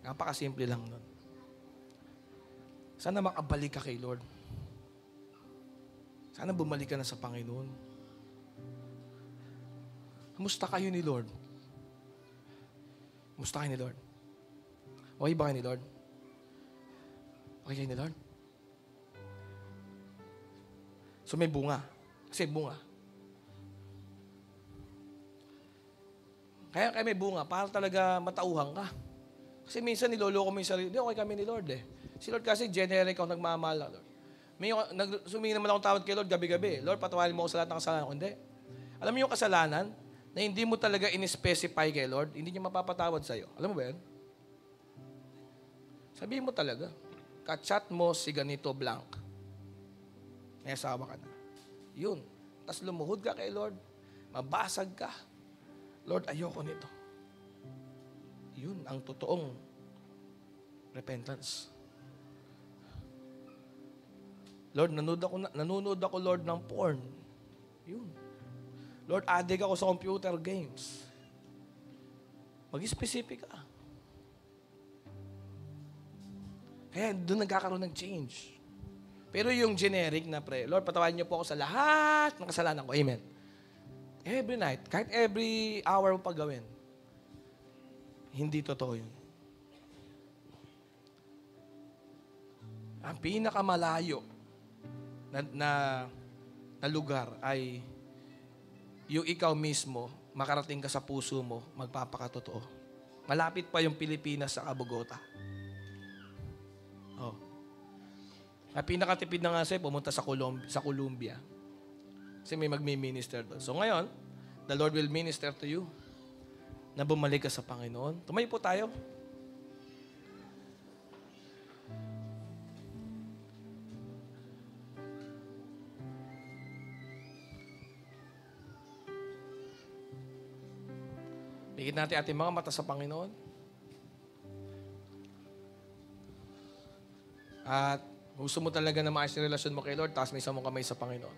Napakasimple lang nun. Sana makabalik ka kay Lord. Sana bumalik ka na sa Panginoon. Kamusta kayo ni Lord? Kamusta kayo ni Lord? Okay ba kayo ni Lord? Okay kayo ni Lord? So may bunga. Kasi bunga. Kaya may bunga, para talaga matauhan ka. Kasi minsan niloloko mo yung sarili, di okay kami ni Lord eh. Si Lord kasi generic ako nagmamahal na Lord. Sumingi naman akong tawad kay Lord gabi-gabi. Lord, patawarin mo ako sa lahat ng kasalanan ko. Hindi. Alam mo yung kasalanan na hindi mo talaga in-specify kay Lord, hindi niya mapapatawad sa'yo. Alam mo ba yan? Sabihin mo talaga, kachat mo si ganito blank. May asawa ka na. Yun. Tapos lumuhod ka kay Lord, mabasag ka. Lord, ayoko nito. Yun ang totoong repentance. Lord, nanonood ako, Lord, ng porn. Yun. Lord, addict ako sa computer games. Mag-specific ka. Kaya doon nagkakaroon ng change. Pero yung generic na prayer, Lord, patawarin niyo po ako sa lahat ng kasalanan ko. Amen. Every night, kahit every hour mo paggawin. Hindi totoo yun. Ang pinakamalayo na lugar ay yung ikaw mismo, makarating ka sa puso mo, magpapakatotoo. Malapit pa yung Pilipinas sa Bogota. Oh. Ang pinakatipid na nga sa'yo, pumunta sa Colombia. Kasi may magmi-minister doon. So ngayon, the Lord will minister to you na bumalik ka sa Panginoon. Tumayo po tayo. Bigyan natin ating mga mata sa Panginoon. At gusto mo talaga na maayos yung relasyon mo kay Lord, taas may isa mong kamay sa Panginoon.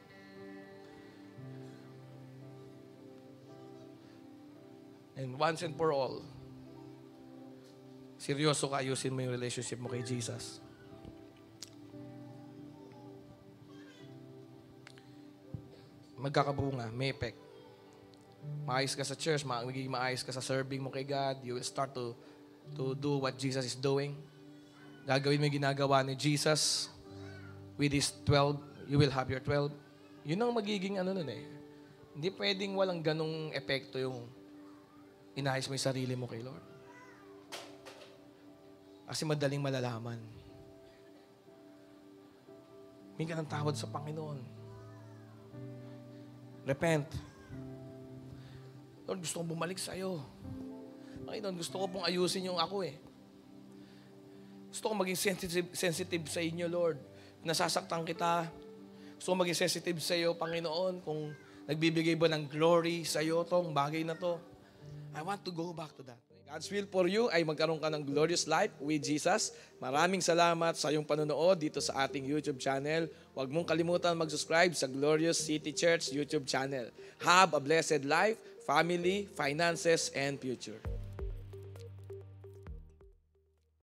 And once and for all, seryoso ka, ayusin mo yung relationship mo kay Jesus. Magkakabunga, may effect. Maayos ka sa church, magiging maayos ka sa serving mo kay God, you will start to do what Jesus is doing. Gagawin mo yung ginagawa ni Jesus with His 12, you will have your 12. Yun ang magiging nun eh. Hindi pwedeng walang ganong epekto yung inayos mo yung sarili mo kay Lord. Kasi madaling malalaman. Humingi ka ng tawad sa Panginoon. Repent. Lord, gusto kong bumalik sa'yo. Panginoon, gusto ko pong ayusin yung ako eh. Gusto kong maging sensitive sa inyo, Lord. Nasasaktan kita. Gusto kong maging sensitive sa iyo, Panginoon, kung nagbibigay ba ng glory sa iyo tong bagay na to. I want to go back to that. God's will for you ay magkaroon ka ng glorious life with Jesus. Maraming salamat sa iyong panonood dito sa ating YouTube channel. Huwag mong kalimutan mag-subscribe sa Glorious City Church YouTube channel. Have a blessed life, family, finances, and future.